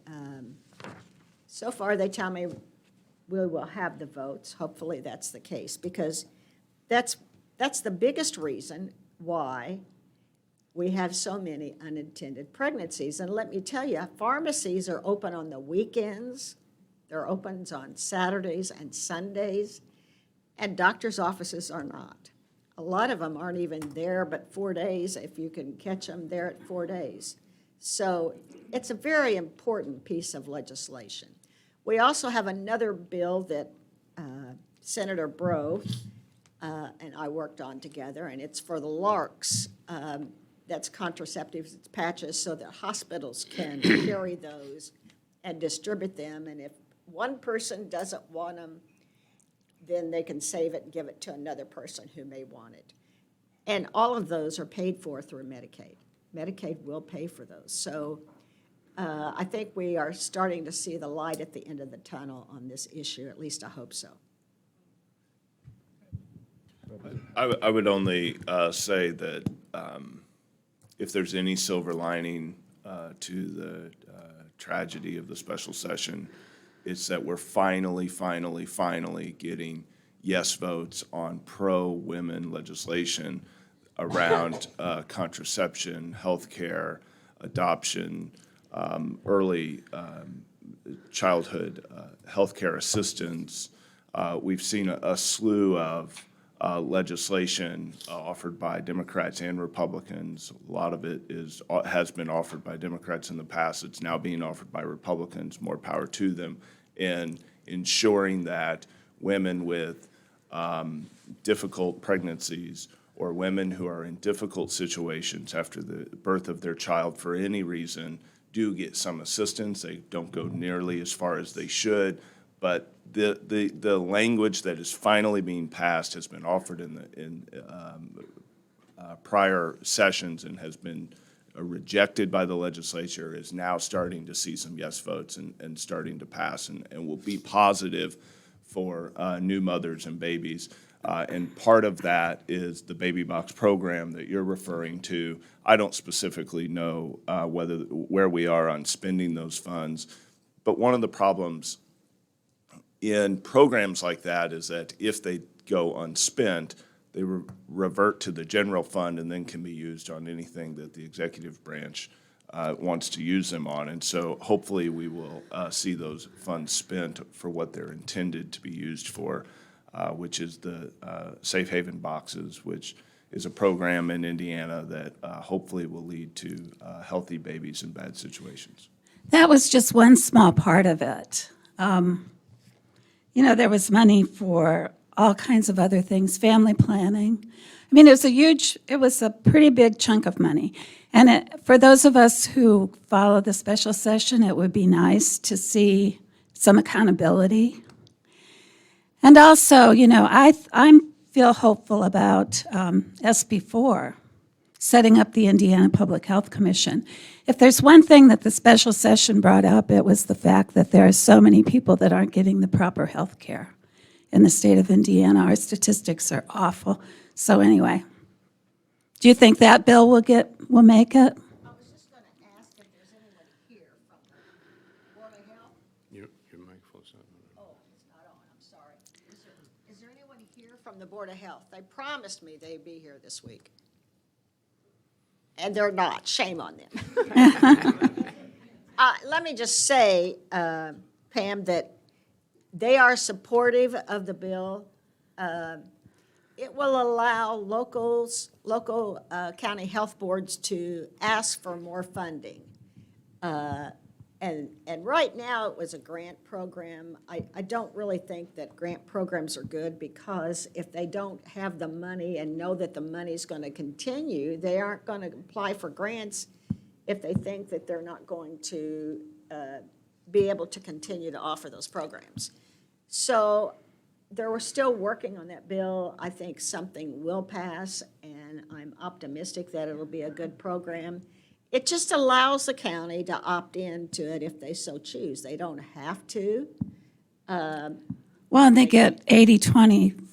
so far they tell me we will have the votes. Hopefully that's the case, because that's the biggest reason why we have so many unintended pregnancies. And let me tell you, pharmacies are open on the weekends. They're open on Saturdays and Sundays, and doctors' offices are not. A lot of them aren't even there but 4 days, if you can catch them there at 4 days. So it's a very important piece of legislation. We also have another bill that Senator Breaux and I worked on together, and it's for the LARCs. That's contraceptives, it's patches, so that hospitals can carry those and distribute them. And if one person doesn't want them, then they can save it and give it to another person who may want it. And all of those are paid for through Medicaid. Medicaid will pay for those. So I think we are starting to see the light at the end of the tunnel on this issue. At least I hope so. I would only say that if there's any silver lining to the tragedy of the special session, it's that we're finally getting yes votes on pro-women legislation around contraception, healthcare, adoption, early childhood healthcare assistance. We've seen a slew of legislation offered by Democrats and Republicans. A lot of it has been offered by Democrats in the past. It's now being offered by Republicans. More power to them in ensuring that women with difficult pregnancies or women who are in difficult situations after the birth of their child for any reason do get some assistance. They don't go nearly as far as they should, but the language that is finally being passed has been offered in prior sessions and has been rejected by the legislature, is now starting to see some yes votes and starting to pass and will be positive for new mothers and babies. And part of that is the baby box program that you're referring to. I don't specifically know where we are on spending those funds, but one of the problems in programs like that is that if they go unspent, they revert to the general fund and then can be used on anything that the executive branch wants to use them on. And so hopefully we will see those funds spent for what they're intended to be used for, which is the safe haven boxes, which is a program in Indiana that hopefully will lead to healthy babies in bad situations. That was just one small part of it. you know, there was money for all kinds of other things, family planning. I mean, it was a pretty big chunk of money. And for those of us who follow the special session, it would be nice to see some accountability. And also, you know, I feel hopeful about SB4, setting up the Indiana Public Health Commission. If there's one thing that the special session brought up, it was the fact that there are so many people that aren't getting the proper health care in the state of Indiana. Our statistics are awful. So anyway, do you think that bill will make it? I was just going to ask if there's anyone here from the Board of Health. Your microphone's not on. Oh, it's not on, I'm sorry. Is there anyone here from the Board of Health? They promised me they'd be here this week. And they're not, shame on them. Let me just say, Pam, that they are supportive of the bill. It will allow local county health boards to ask for more funding. And right now, it was a grant program. I don't really think that grant programs are good, because if they don't have the money and know that the money's going to continue, they aren't going to apply for grants if they think that they're not going to be able to continue to offer those programs. So we're still working on that bill. I think something will pass, and I'm optimistic that it'll be a good program. It just allows the county to opt into it if they so choose. They don't have to. Well, and they get 80-20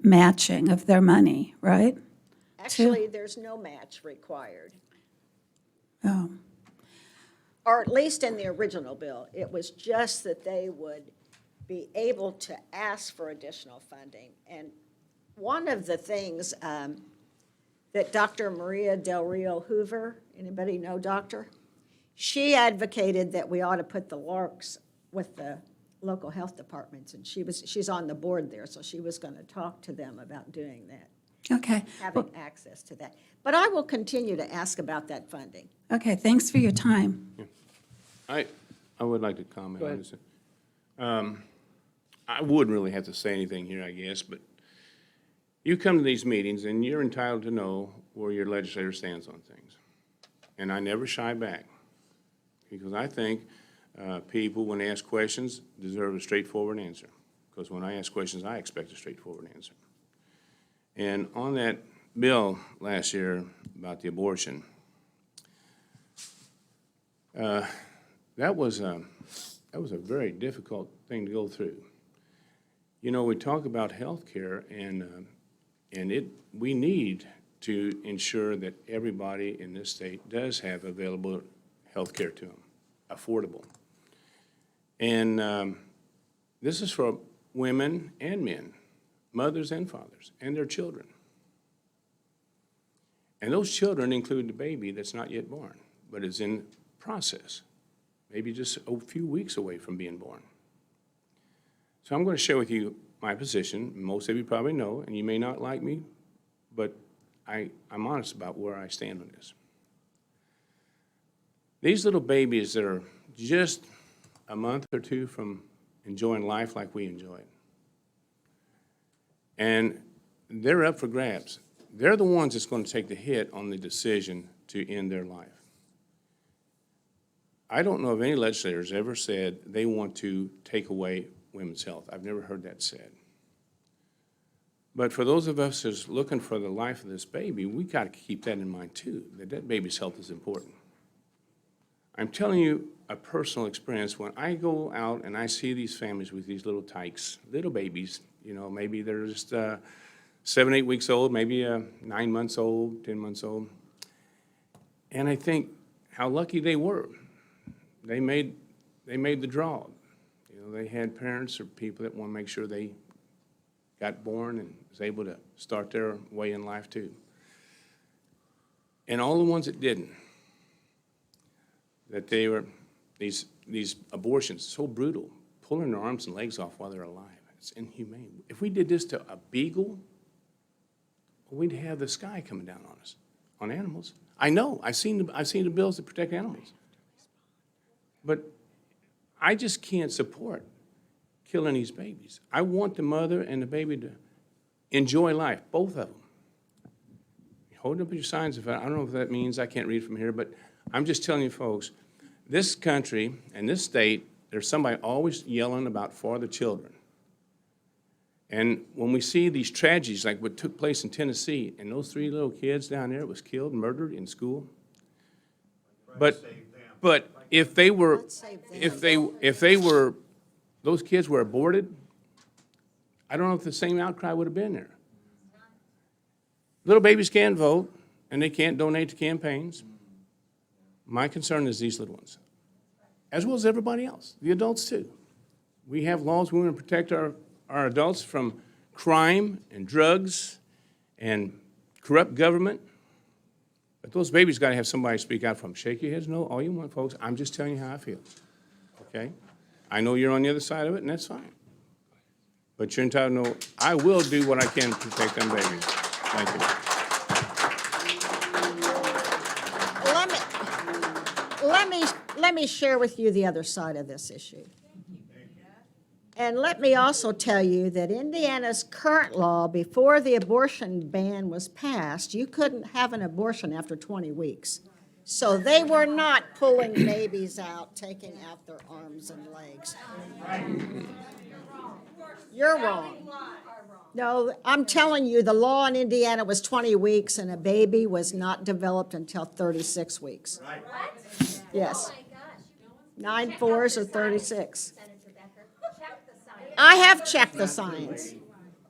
matching of their money, right? Actually, there's no match required, Oh, or at least in the original bill. It was just that they would be able to ask for additional funding. And one of the things that Dr. Maria Del Rio Hoover, anybody know Doctor? She advocated that we ought to put the LARCs with the local health departments, and she's on the board there, so she was going to talk to them about doing that, okay. having access to that. But I will continue to ask about that funding. Okay, thanks for your time. I would like to comment on this. I wouldn't really have to say anything here, I guess, but you come to these meetings and you're entitled to know where your legislator stands on things. And I never shy back, because I think people, when they ask questions, deserve a straightforward answer. Because when I ask questions, I expect a straightforward answer. And on that bill last year about the abortion, that was a very difficult thing to go through. You know, we talk about health care, and we need to ensure that everybody in this state does have available health care to them, affordable. And this is for women and men, mothers and fathers, and their children. And those children include the baby that's not yet born, but is in process, maybe just a few weeks away from being born. So I'm going to share with you my position. Most of you probably know, and you may not like me, but I'm honest about where I stand on this. These little babies that are just a month or two from enjoying life like we enjoy it, and they're up for grabs. They're the ones that's going to take the hit on the decision to end their life. I don't know if any legislators ever said they want to take away women's health. I've never heard that said. But for those of us who's looking for the life of this baby, we got to keep that in mind too, that baby's health is important. I'm telling you a personal experience. When I go out and I see these families with these little tykes, little babies, you know, maybe they're just 7, 8 weeks old, maybe 9 months old, 10 months old. And I think how lucky they were. They made the draw. You know, they had parents or people that want to make sure they got born and was able to start their way in life too. And all the ones that didn't, that they were, these abortions, so brutal, pulling their arms and legs off while they're alive. It's inhumane. If we did this to a beagle, we'd have the sky coming down on us, on animals. I know, I've seen the bills that protect animals. But I just can't support killing these babies. I want the mother and the baby to enjoy life, both of them. Hold up your signs. I don't know if that means, I can't read from here, but I'm just telling you folks, this country and this state, there's somebody always yelling about for the children. And when we see these tragedies like what took place in Tennessee, and those 3 little kids down there was killed, murdered in school. But if they were, Let's save them. if they were, those kids were aborted, I don't know if the same outcry would have been there. Little babies can't vote, and they can't donate to campaigns. My concern is these little ones, as well as everybody else, the adults too. We have laws, we want to protect our adults from crime and drugs and corrupt government. But those babies got to have somebody speak out for them. Shake your heads, no, all you want, folks. I'm just telling you how I feel, okay? I know you're on the other side of it, and that's fine. But you're entitled to know I will do what I can to protect them babies. Thank you. Let me share with you the other side of this issue. And let me also tell you that Indiana's current law, before the abortion ban was passed, you couldn't have an abortion after 20 weeks. So they were not pulling babies out, taking out their arms and legs. You're wrong. No, I'm telling you, the law in Indiana was 20 weeks, and a baby was not developed until 36 weeks. What? Yes. Oh my gosh. 9 4s or 36. Senator Becker, check the science. I have checked the science.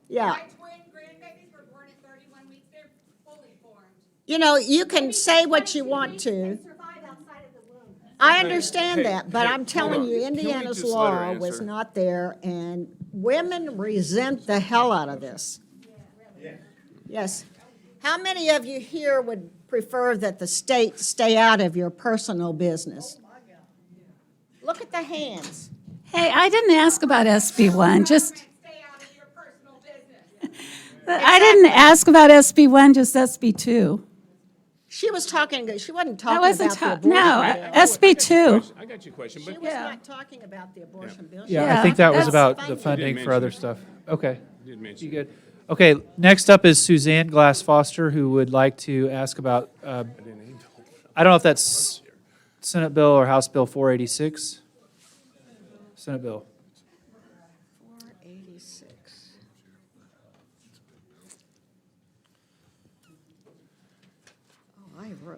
Yeah. My twin grandbabies were born at 31 weeks. They're fully formed. You know, you can say what you want to. Survive outside of the womb. I understand Hey, that, but hey, I'm telling hold you, on. Can we Indiana's just let her law was answer? not there, and women resent the hell out of this. Yes. How many of you here would prefer that the state stay out of your personal business? Look at the hands. Hey, I didn't ask about SB1, just, Stay out of your personal business. I didn't ask about SB1, just SB2. She was talking, she wasn't I talking wasn't, about the abortion no, bill. SB2. I got your question, She but was not talking about the abortion bill. She Yeah, Yeah, I think that was that's about fine. the You funding did for other mention stuff. Okay, did mention you good? Okay, next up is Suzanne Glass Foster, who would like to ask about, I don't know if that's Senate Bill or House Bill 486. Senate Bill. 486.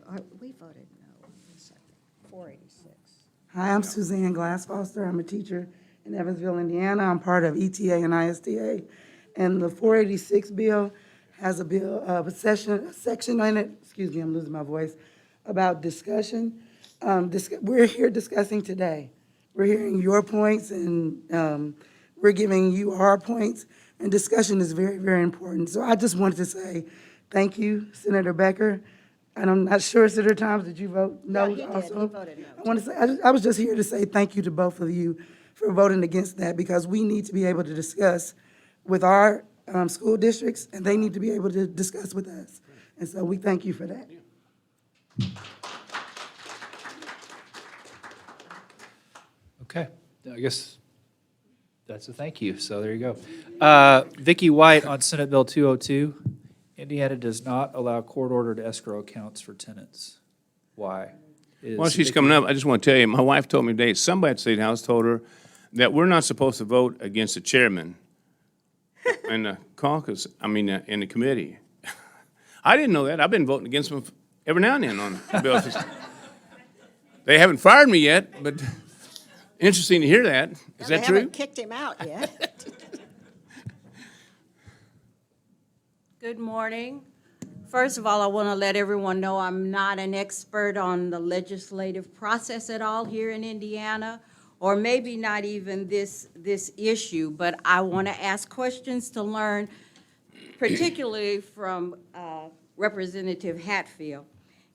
Oh, we voted no. Wait a second. 486. Hi, I'm Suzanne Glass Foster. I'm a teacher in Evansville, Indiana. I'm part of ETA and ISTA. And the 486 bill has a bill, a section in it, excuse me, I'm losing my voice, about discussion. We're here discussing today. We're hearing your points and we're giving you our points. And discussion is very, very important. So I just wanted to say thank you, Senator Becker. And I'm not sure, Senator Tomes, did you vote no Yeah, he did. also? He voted no, I want to say, I was just here to say thank you to both of you for voting against that, because we need to be able to discuss with our school districts, and they need to be able to discuss with us. And so we thank you for that. Okay, I guess that's a thank you, so there you go. Vicky White on Senate Bill 202. Indiana does not allow court-ordered escrow accounts for tenants. Why? while she's coming up, I just want to tell you, my wife told me today, somebody at the State House told her that we're not supposed to vote against the chairman in the caucus, in the committee. I didn't know that. I've been voting against them every now and then on bills. They haven't fired me yet, but interesting to hear that. Is They that true? haven't kicked him out yet. Good morning. First of all, I want to let everyone know I'm not an expert on the legislative process at all here in Indiana, or maybe not even this issue, but I want to ask questions to learn, particularly from Representative Hatfield.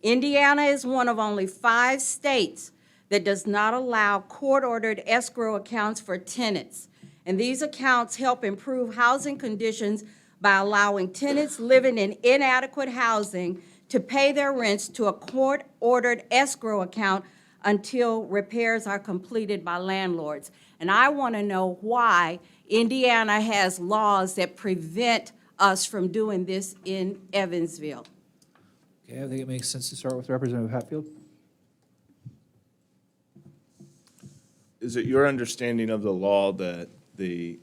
Indiana is one of only 5 states that does not allow court-ordered escrow accounts for tenants. And these accounts help improve housing conditions by allowing tenants living in inadequate housing to pay their rents to a court-ordered escrow account until repairs are completed by landlords. And I want to know why Indiana has laws that prevent us from doing this in Evansville. Okay, I think it makes sense to start with Representative Hatfield. Is it your understanding of the law that the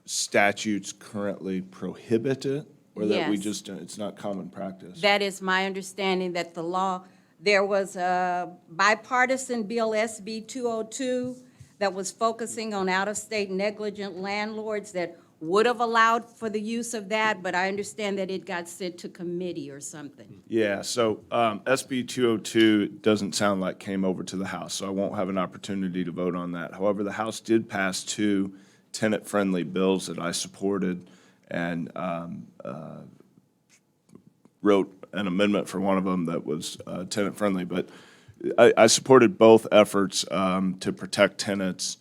statutes currently prohibit it? Or that we Yes. just, it's not common practice? That is my understanding, that the law, there was a bipartisan bill, SB 202, that was focusing on out-of-state negligent landlords that would have allowed for the use of that, but I understand that it got sent to committee or something. Yeah, so SB 202 doesn't sound like came over to the House, so I won't have an opportunity to vote on that. However, the House did pass 2 tenant-friendly bills that I supported and wrote an amendment for one of them that was tenant-friendly. But I supported both efforts to protect tenants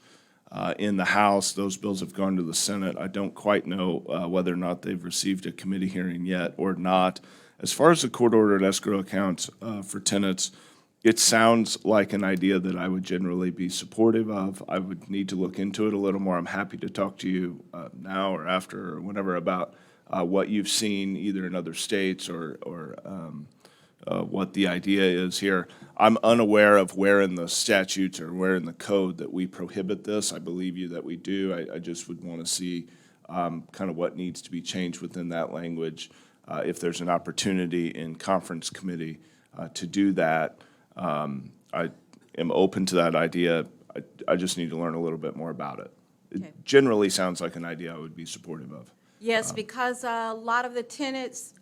in the House. Those bills have gone to the Senate. I don't quite know whether or not they've received a committee hearing yet or not. As far as the court-ordered escrow accounts for tenants, it sounds like an idea that I would generally be supportive of. I would need to look into it a little more. I'm happy to talk to you now or after or whenever about what you've seen either in other states or what the idea is here. I'm unaware of where in the statutes or where in the code that we prohibit this. I believe you that we do. I just would want to see kind of what needs to be changed within that language. If there's an opportunity in conference committee to do that, I am open to that idea. I just need to learn a little bit more about it. Okay. It generally sounds like an idea I would be supportive of. Yes, because a lot of the tenants,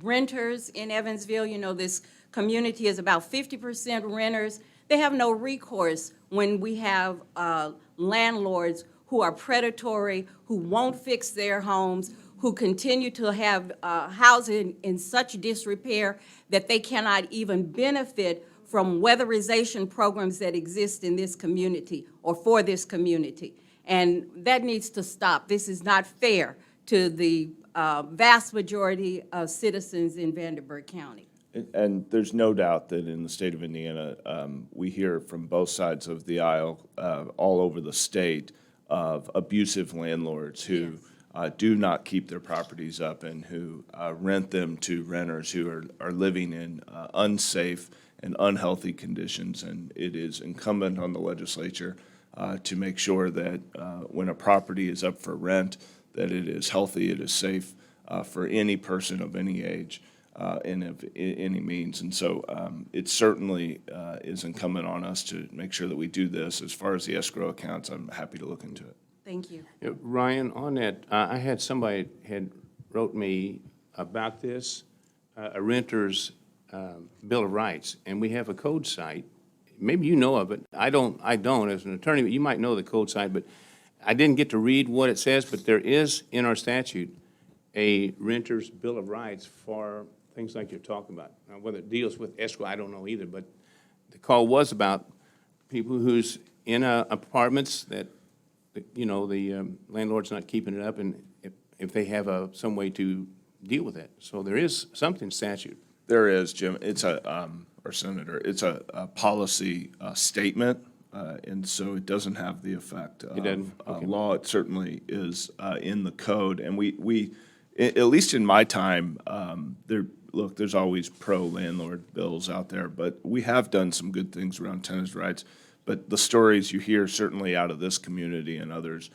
renters in Evansville, you know, this community is about 50% renters. They have no recourse when we have landlords who are predatory, who won't fix their homes, who continue to have housing in such disrepair that they cannot even benefit from weatherization programs that exist in this community or for this community. And that needs to stop. This is not fair to the vast majority of citizens in Vanderburgh County. And there's no doubt that in the state of Indiana, we hear from both sides of the aisle, all over the state, of abusive landlords who do not keep their properties up and who rent them to renters who are living in unsafe and unhealthy conditions. And it is incumbent on the legislature to make sure that when a property is up for rent, that it is healthy, it is safe for any person of any age and of any means. And so it certainly is incumbent on us to make sure that we do this. As far as the escrow accounts, I'm happy to look into it. Thank you. Yeah, Ryan, on that, I had somebody had wrote me about this, a renter's Bill of Rights, and we have a code site. Maybe you know of it. I don't as an attorney, but you might know the code site, but I didn't get to read what it says, but there is in our statute a renter's Bill of Rights for things like you're talking about. Now, whether it deals with escrow, I don't know either, but the call was about people who's in apartments that, you know, the landlord's not keeping it up, and if they have some way to deal with it. So there is something statute. There is, Jim. It's or Senator, it's a policy statement, and so it doesn't have the effect of It doesn't? Okay. law. It certainly is in the code, and we at least in my time, there's always pro-landlord bills out there, but we have done some good things around tenants' rights. But the stories you hear, certainly out of this community and others,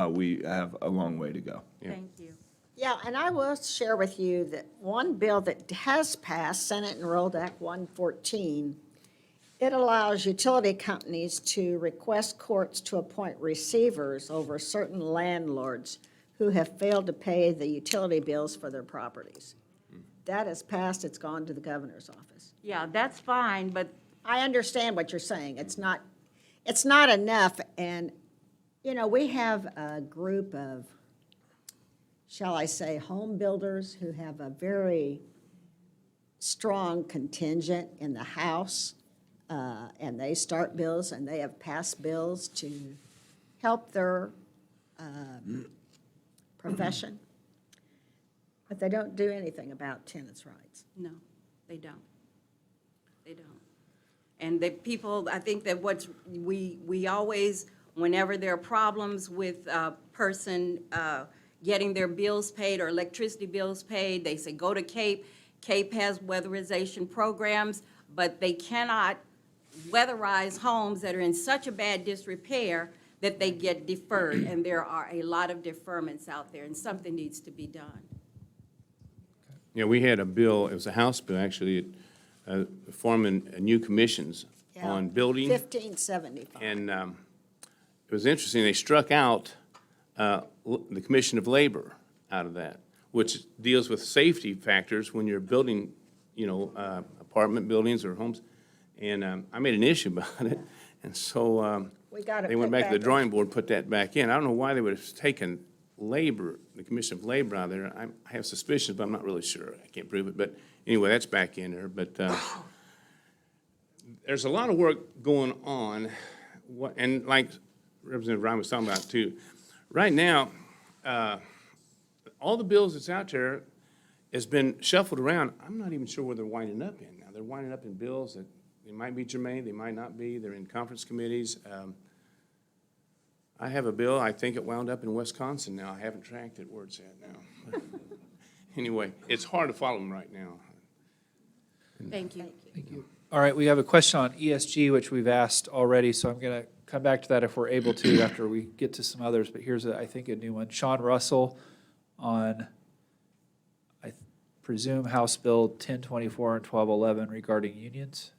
we have a long way to go. Thank you. Yeah, and I will share with you that one bill that has passed, Senate Enrolled Act 114, it allows utility companies to request courts to appoint receivers over certain landlords who have failed to pay the utility bills for their properties. That has passed, it's gone to the governor's office. Yeah, that's fine, but I understand what you're saying. It's not enough, and, you know, we have a group of, shall I say, home builders who have a very strong contingent in the House, and they start bills, and they have passed bills to help their profession, but they don't do anything about tenants' rights. no, they don't. They don't. And that people, I think that we always, whenever there are problems with a person getting their bills paid or electricity bills paid, they say, go to CAPE. CAPE has weatherization programs, but they cannot weatherize homes that are in such a bad disrepair that they get deferred. And there are a lot of deferments out there, and something needs to be done. Yeah, we had a bill, it was a House bill, actually, forming new commissions Yeah. on building. 1575. And it was interesting, they struck out the Commission of Labor out of that, which deals with safety factors when you're building, apartment buildings or homes. And I made an issue about it, and so We got to they went put back to the in. drawing board, put that back in. I don't know why they would have taken labor, the Commission of Labor out of there. I have suspicions, but I'm not really sure. I can't prove it, but anyway, that's back in there. But there's a lot of work going on, and like Representative Ryan was talking about too, right now, all the bills that's out there has been shuffled around. I'm not even sure where they're winding up in now. They're winding up in bills that they might be germane, they might not be. They're in conference committees. I have a bill, I think it wound up in Wisconsin now. I haven't tracked it where it's at now. Anyway, it's hard to follow them right now. Thank you. All right, we have a question on ESG, which we've asked already, so I'm going to come back to that if we're able to after we get to some others. But here's, I think, a new one. Sean Russell on, I presume, House Bill 1024 and 1211 regarding unions.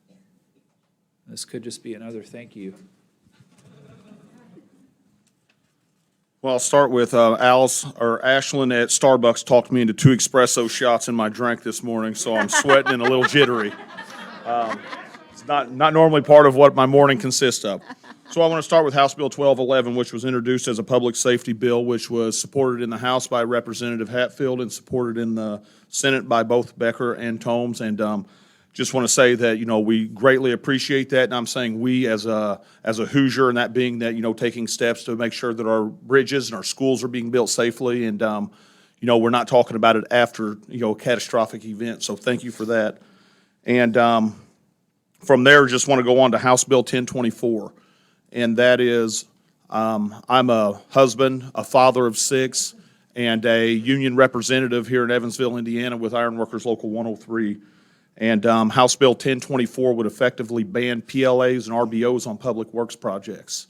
This could just be another thank you. Well, I'll start with Ashlyn at Starbucks talked me into 2 espresso shots in my drink this morning, so I'm sweating and a little jittery. It's not normally part of what my morning consists of. So I want to start with House Bill 1211, which was introduced as a public safety bill, which was supported in the House by Representative Hatfield and supported in the Senate by both Becker and Tomes. And just want to say that, we greatly appreciate that, and I'm saying we as a Hoosier, and that being that, taking steps to make sure that our bridges and our schools are being built safely, and, we're not talking about it after, a catastrophic event, so thank you for that. And from there, just want to go on to House Bill 1024, and that is, I'm a husband, a father of 6, and a union representative here in Evansville, Indiana with Ironworkers Local 103. And House Bill 1024 would effectively ban PLAs and RBOs on public works projects.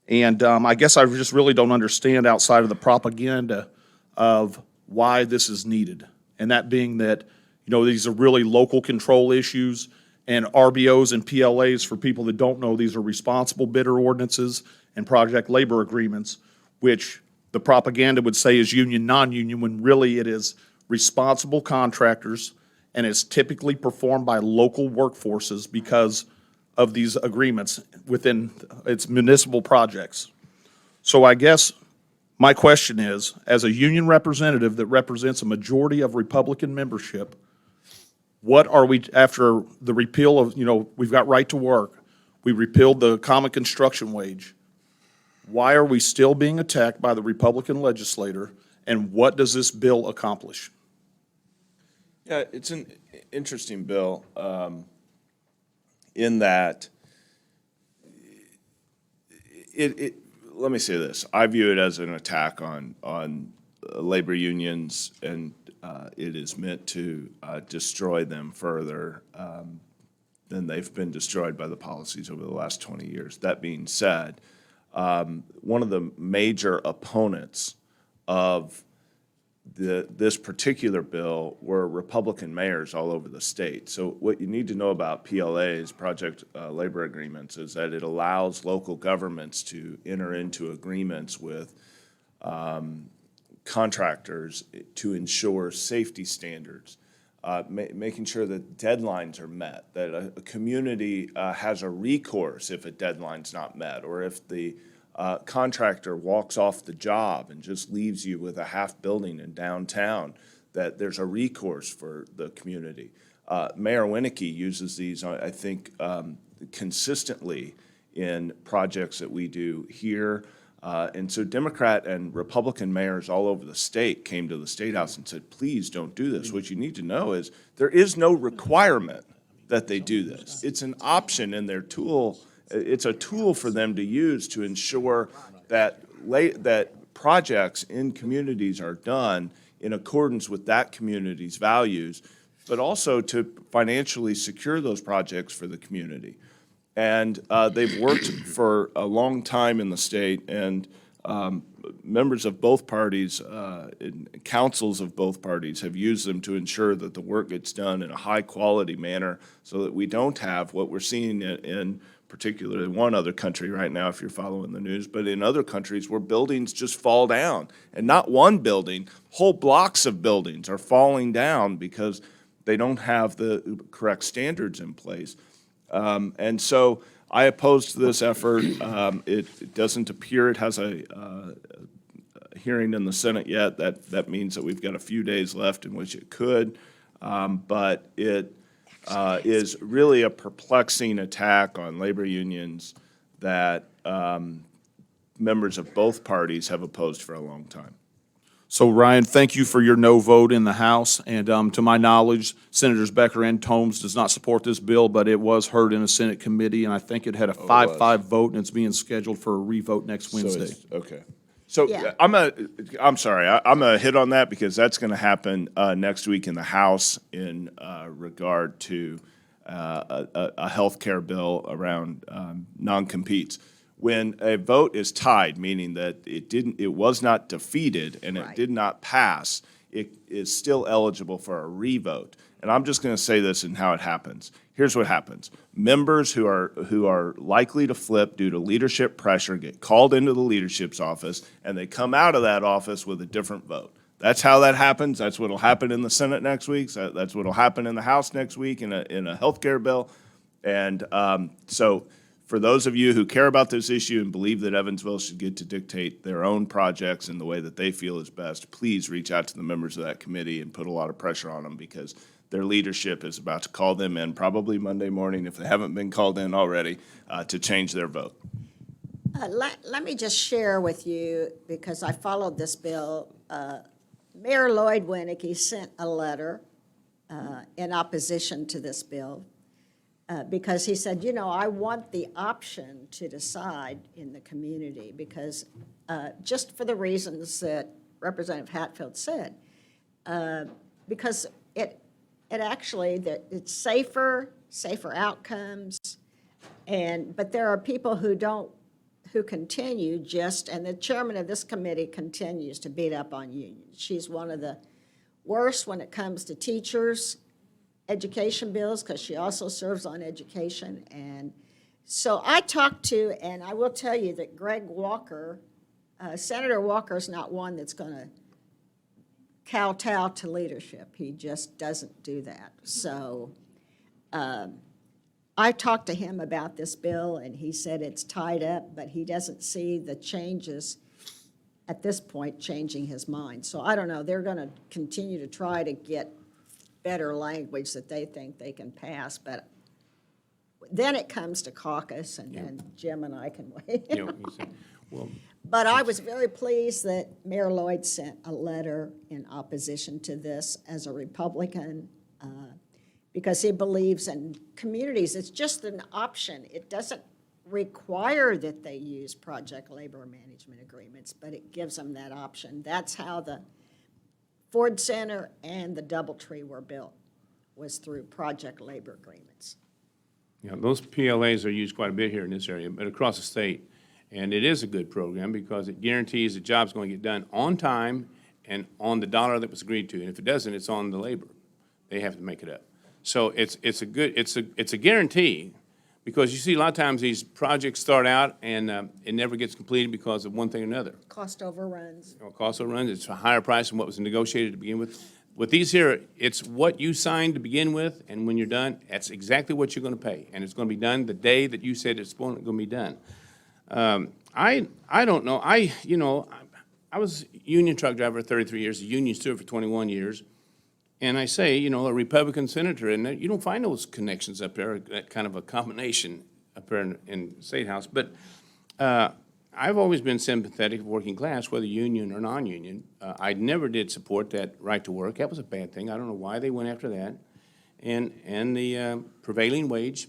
And I guess I just really don't understand outside of the propaganda of why this is needed. And that being that, these are really local control issues, and RBOs and PLAs, for people that don't know, these are responsible bidder ordinances and project labor agreements, which the propaganda would say is union, non-union, when really it is responsible contractors, and it's typically performed by local workforces because of these agreements within its municipal projects. So I guess my question is, as a union representative that represents a majority of Republican membership, what are we, after the repeal of, we've got right to work, we repealed the common construction wage, why are we still being attacked by the Republican legislator, and what does this bill accomplish? Yeah, it's an interesting bill in that let me say this. I view it as an attack on labor unions, and it is meant to destroy them further than they've been destroyed by the policies over the last 20 years. That being said, one of the major opponents of this particular bill were Republican mayors all over the state. So what you need to know about PLAs, project labor agreements, is that it allows local governments to enter into agreements with contractors to ensure safety standards, making sure that deadlines are met, that a community has a recourse if a deadline's not met, or if the contractor walks off the job and just leaves you with a half building in downtown, that there's a recourse for the community. Mayor Winnicky uses these, I think, consistently in projects that we do here. And so Democrat and Republican mayors all over the state came to the State House and said, please don't do this. What you need to know is there is no requirement that they do this. It's an option in their tool. It's a tool for them to use to ensure that that projects in communities are done in accordance with that community's values, but also to financially secure those projects for the community. And they've worked for a long time in the state, and members of both parties, and councils of both parties have used them to ensure that the work gets done in a high-quality manner so that we don't have what we're seeing in particularly one other country right now, if you're following the news, but in other countries where buildings just fall down. And not one building, whole blocks of buildings are falling down because they don't have the correct standards in place. And so I oppose this effort. It doesn't appear it has a hearing in the Senate yet. That means that we've got a few days left in which it could. But it is really a perplexing attack on labor unions that members of both parties have opposed for a long time. So Ryan, thank you for your no vote in the House. And to my knowledge, Senators Becker and Tomes does not support this bill, but it was heard in a Senate committee, and I think it had a 5-5 vote, and it's being scheduled for a revote next Wednesday. Okay. So Yeah. I'm sorry, I'm gonna hit on that because that's gonna happen next week in the House in regard to a healthcare bill around non-competes. When a vote is tied, meaning that it was not defeated and it Right. did not pass, it is still eligible for a revote. And I'm just gonna say this and how it happens. Here's what happens. Members who are likely to flip due to leadership pressure get called into the leadership's office, and they come out of that office with a different vote. That's how that happens. That's what'll happen in the Senate next week. That's what'll happen in the House next week in a healthcare bill. And so for those of you who care about this issue and believe that Evansville should get to dictate their own projects in the way that they feel is best, please reach out to the members of that committee and put a lot of pressure on them, because their leadership is about to call them in, probably Monday morning, if they haven't been called in already, to change their vote. Let me just share with you, because I followed this bill. Mayor Lloyd Winnicky sent a letter in opposition to this bill because he said, I want the option to decide in the community, because just for the reasons that Representative Hatfield said, because it actually, it's safer outcomes, but there are people who continue and the chairman of this committee continues to beat up on unions. She's one of the worst when it comes to teachers' education bills, because she also serves on education. And so I talked to, and I will tell you that Greg Walker, Senator Walker's not one that's going to kowtow to leadership. He just doesn't do that. So I talked to him about this bill, and he said it's tied up, but he doesn't see the changes at this point changing his mind. So I don't know. They're going to continue to try to get better language that they think they can pass, but then it comes to caucus, and then Jim and I can wait. But I was very pleased that Mayor Lloyd sent a letter in opposition to this as a Republican, because he believes in communities. It's just an option. It doesn't require that they use project labor management agreements, but it gives them that option. That's how the Ford Center and the DoubleTree were built, was through project labor agreements. Those PLAs are used quite a bit here in this area, but across the state. And it is a good program because it guarantees the job's going to get done on time and on the dollar that was agreed to. And if it doesn't, it's on the labor. They have to make it up. So it's a guarantee, because you see a lot of times these projects start out and it never gets completed because of one thing or another. Cost overruns. Cost overruns, it's a higher price than what was negotiated to begin with. With these here, it's what you signed to begin with, and when you're done, that's exactly what you're going to pay. And it's going to be done the day that you said it's going to be done. I don't know. I was a union truck driver for 33 years, a union steward for 21 years. And I say, a Republican senator, and you don't find those connections up there, that kind of a combination up there in the State House. But I've always been sympathetic of working class, whether union or non-union. I never did support that right to work. That was a bad thing. I don't know why they went after that. and the prevailing wage.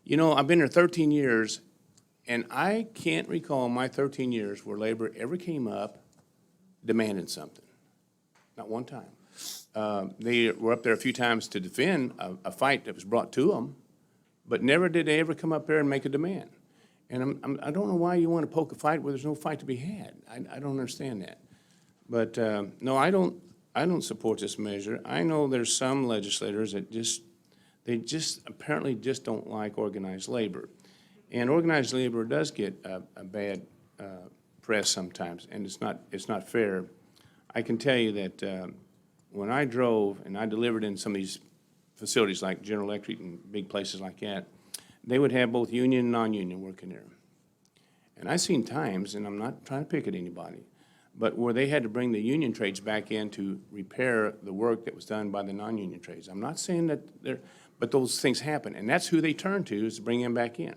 You know, I've been here 13 years, and I can't recall in my 13 years where labor ever came up demanding something. Not one time. They were up there a few times to defend a fight that was brought to them, but never did they ever come up there and make a demand. And I don't know why you want to poke a fight where there's no fight to be had. I don't understand that. But, no, I don't support this measure. I know there's some legislators that they apparently just don't like organized labor. And organized labor does get a bad press sometimes, and it's not fair. I can tell you that when I drove and I delivered in some of these facilities like General Electric and big places like that, they would have both union and non-union working there. And I've seen times, and I'm not trying to pick at anybody, but where they had to bring the union trades back in to repair the work that was done by the non-union trades. I'm not saying that but those things happen, and that's who they turn to, is to bring them back in.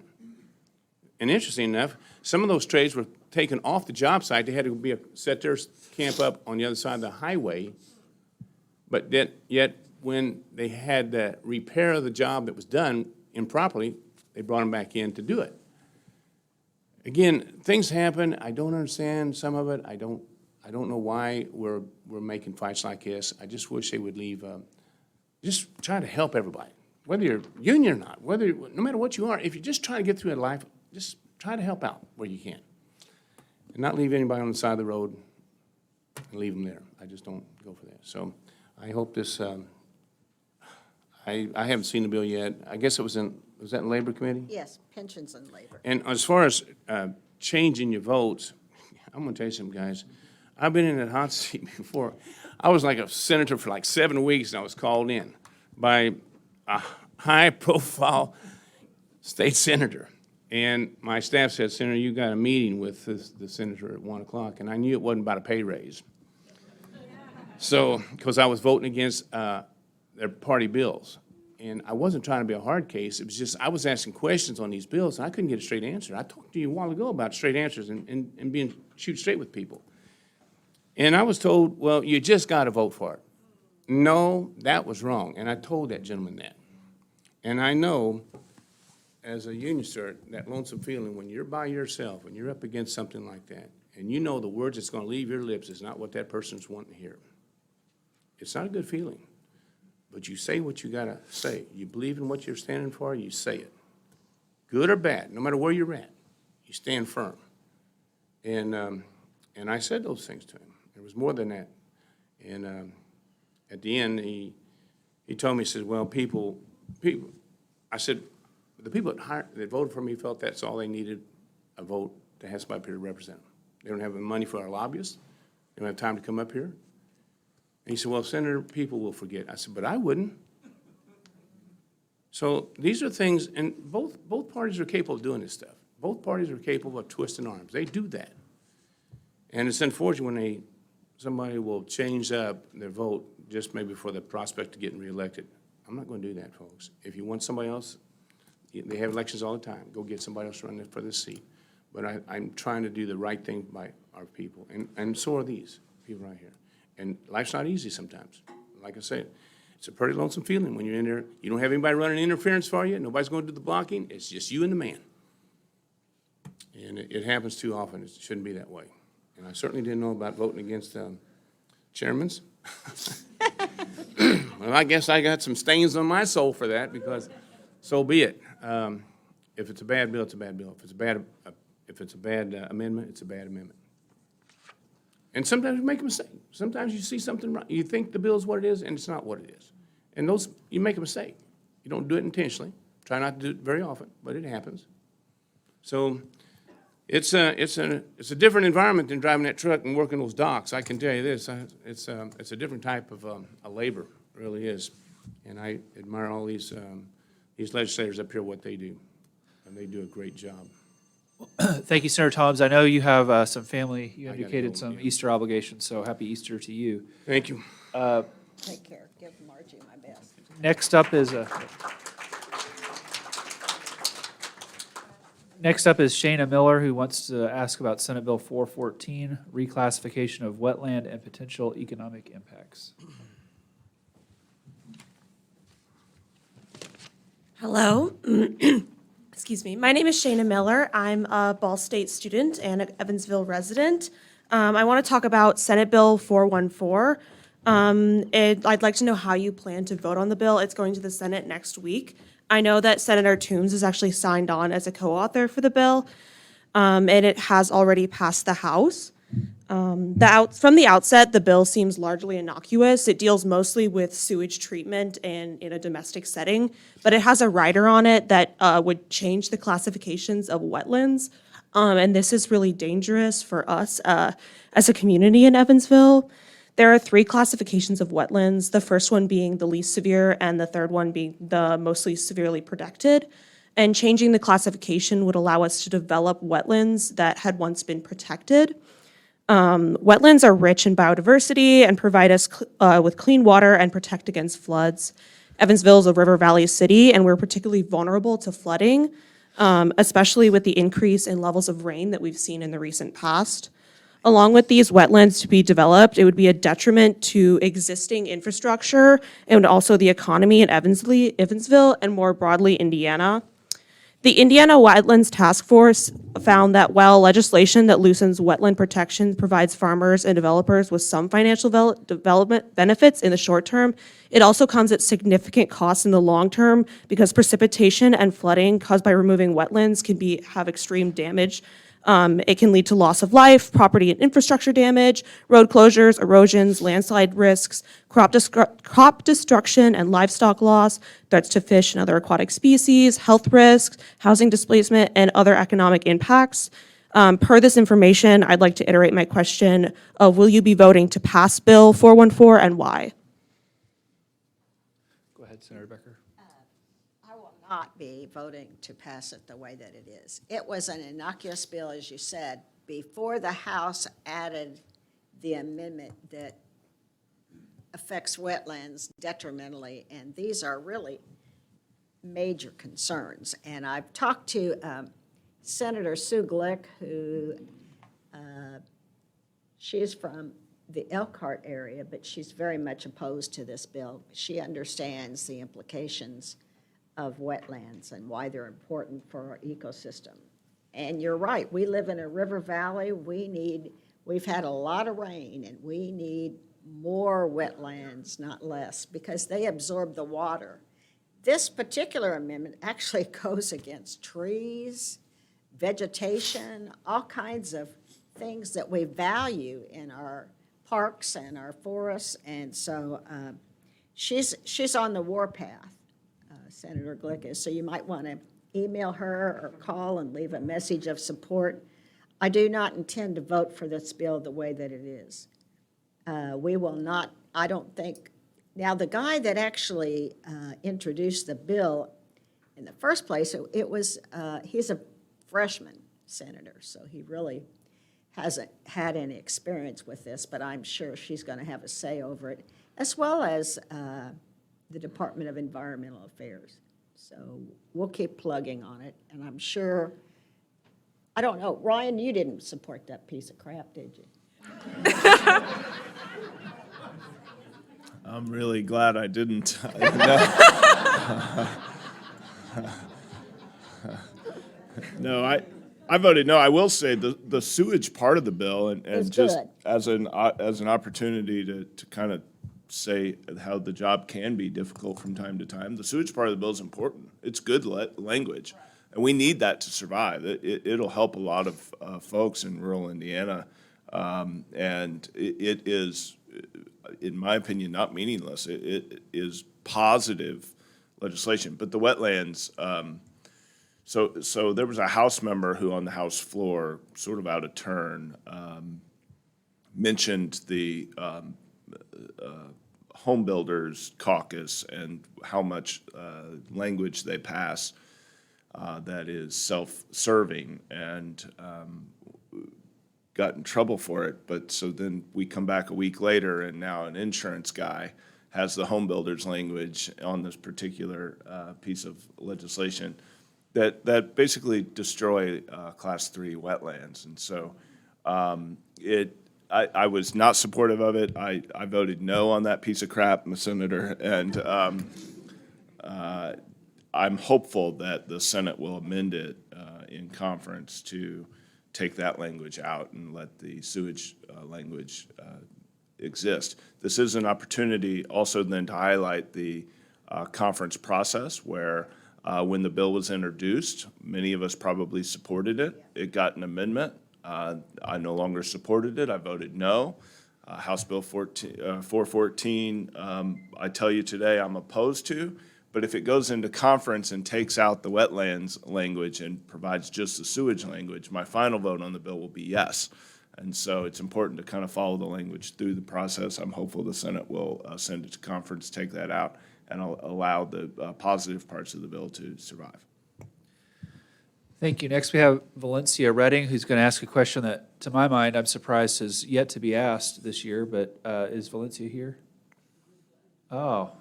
And interesting enough, some of those trades were taken off the job site. They had to set their camp up on the other side of the highway, but yet when they had the repair of the job that was done improperly, they brought them back in to do it. Again, things happen. I don't understand some of it. I don't know why we're making fights like this. I just wish they would leave. Just try to help everybody, whether you're union or not. No matter what you are, if you're just trying to get through in life, just try to help out where you can, and not leave anybody on the side of the road and leave them there. I just don't go for that. So I hope this. I haven't seen the bill yet. I guess was that in Labor Committee? Yes, pensions and labor. And as far as changing your votes, I'm going to tell you something, guys. I've been in that hot seat before. I was like a senator for like 7 weeks, and I was called in by a high-profile state senator. And my staff said, Senator, you got a meeting with the senator at 1 o'clock, and I knew it wasn't about a pay raise. So, because I was voting against their party bills. And I wasn't trying to be a hard case. It was just I was asking questions on these bills, and I couldn't get a straight answer. I talked to you a while ago about straight answers and being shoot straight with people. And I was told, well, you just got to vote for it. No, that was wrong. And I told that gentleman that. And I know, as a union steward, that lonesome feeling when you're by yourself, when you're up against something like that, and you know the words that's going to leave your lips is not what that person's wanting to hear. It's not a good feeling. But you say what you got to say. You believe in what you're standing for, you say it. Good or bad, no matter where you're at, you stand firm. And I said those things to him. There was more than that. And at the end, he told me, he said, well, people, I said, the people that voted for me felt that's all they needed, a vote to have somebody up here to represent them. They don't have the money for our lobbyists. They don't have time to come up here. And he said, well, Senator, people will forget. I said, but I wouldn't. So these are things, and both parties are capable of doing this stuff. Both parties are capable of twisting arms. They do that. And it's unfortunate when somebody will change up their vote just maybe for the prospect of getting reelected. I'm not going to do that, folks. If you want somebody else, they have elections all the time. Go get somebody else running for this seat. But I'm trying to do the right thing by our people, and so are these people right here. And life's not easy sometimes. Like I said, it's a pretty lonesome feeling when you're in there. You don't have anybody running interference for you. Nobody's going to do the blocking. It's just you and the man. And it happens too often. It shouldn't be that way. And I certainly didn't know about voting against chairmans. Well, I guess I got some stains on my soul for that, because so be it. If it's a bad bill, it's a bad bill. If it's a bad amendment, it's a bad amendment. And sometimes you make a mistake. Sometimes you see something wrong. You think the bill is what it is, and it's not what it is. And you make a mistake. You don't do it intentionally. Try not to do it very often, but it happens. So it's a different environment than driving that truck and working those docks. I can tell you this. It's a different type of a labor, it really is. And I admire all these legislators up here, what they do. And they do a great job. Thank you, Senator Tomes. I know you have some family, you I gotta indicated go, some yeah. Easter obligations, so happy Easter to you. Thank you. Take care. Give Margie my best. Next up is Shayna Miller, who wants to ask about Senate Bill 414, reclassification of wetland and potential economic impacts. Hello. Excuse me. My name is Shayna Miller. I'm a Ball State student and an Evansville resident. I want to talk about Senate Bill 414. I'd like to know how you plan to vote on the bill. It's going to the Senate next week. I know that Senator Tomes is actually signed on as a co-author for the bill, and it has already passed the House. From the outset, the bill seems largely innocuous. It deals mostly with sewage treatment and in a domestic setting, but it has a rider on it that would change the classifications of wetlands. And this is really dangerous for us as a community in Evansville. There are 3 classifications of wetlands, the first one being the least severe and the third one being the mostly severely protected. And changing the classification would allow us to develop wetlands that had once been protected. Wetlands are rich in biodiversity and provide us with clean water and protect against floods. Evansville is a river valley city, and we're particularly vulnerable to flooding, especially with the increase in levels of rain that we've seen in the recent past. Along with these wetlands to be developed, it would be a detriment to existing infrastructure and also the economy in Evansville and more broadly Indiana. The Indiana Wetlands Task Force found that while legislation that loosens wetland protection provides farmers and developers with some financial development benefits in the short term, it also comes at significant costs in the long term because precipitation and flooding caused by removing wetlands can have extreme damage. It can lead to loss of life, property and infrastructure damage, road closures, erosions, landslide risks, crop destruction and livestock loss, threats to fish and other aquatic species, health risks, housing displacement, and other economic impacts. Per this information, I'd like to iterate my question of will you be voting to pass Bill 414 and why? Go ahead, Senator Becker. I will not be voting to pass it the way that it is. It was an innocuous bill, as you said, before the House added the amendment that affects wetlands detrimentally, and these are really major concerns. And I've talked to Senator Sue Glick, who she's from the Elkhart area, but she's very much opposed to this bill. She understands the implications of wetlands and why they're important for our ecosystem. And you're right, we live in a river valley. We've had a lot of rain, and we need more wetlands, not less, because they absorb the water. This particular amendment actually goes against trees, vegetation, all kinds of things that we value in our parks and our forests, and so she's on the warpath. Senator Glick is, so you might want to email her or call and leave a message of support. I do not intend to vote for this bill the way that it is. We will not, I don't think, now the guy that actually introduced the bill in the first place, he's a freshman senator, so he really hasn't had any experience with this, but I'm sure she's going to have a say over it, as well as the Department of Environmental Affairs. So we'll keep plugging on it, and I'm sure, I don't know, Ryan, you didn't support that piece of crap, did you? I'm really glad I didn't. No, I voted no. I will say the sewage part of the bill, and just good. as an opportunity to kind of say how the job can be difficult from time to time, the sewage part of the bill is important. It's good language, and we need that to survive. It'll help a lot of folks in rural Indiana, and it is, in my opinion, not meaningless. It is positive legislation. But the wetlands, so there was a House member who on the House floor, sort of out of turn, mentioned the Home Builders Caucus and how much language they pass that is self-serving, and got in trouble for it. But so then we come back a week later, and now an insurance guy has the home builders language on this particular piece of legislation that basically destroy Class 3 wetlands. And so I was not supportive of it. I voted no on that piece of crap, I'm a senator, and I'm hopeful that the Senate will amend it in conference to take that language out and let the sewage language exist. This is an opportunity also then to highlight the conference process where when the bill was introduced, many of us probably supported it. It got an amendment. I no longer supported it. I voted no. House Bill 414, I tell you today I'm opposed to, but if it goes into conference and takes out the wetlands language and provides just the sewage language, my final vote on the bill will be yes. And so it's important to kind of follow the language through the process. I'm hopeful the Senate will send it to conference, take that out, and allow the positive parts of the bill to survive. Thank you. Next, we have Valencia Redding, who's going to ask a question that, to my mind, I'm surprised has yet to be asked this year, but is Valencia here? Oh.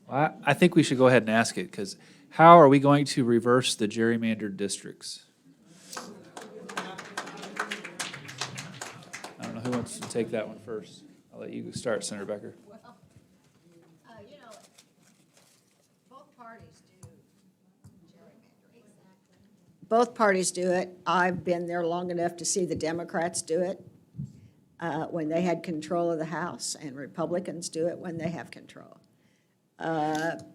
Well, I think we should go ahead and ask it, because how are we going to reverse the gerrymandered districts? I don't know who wants to take that one first. I'll let you start, Senator Becker. You know, both parties do gerrymandering. Both parties do it. I've been there long enough to see the Democrats do it when they had control of the House, and Republicans do it when they have control.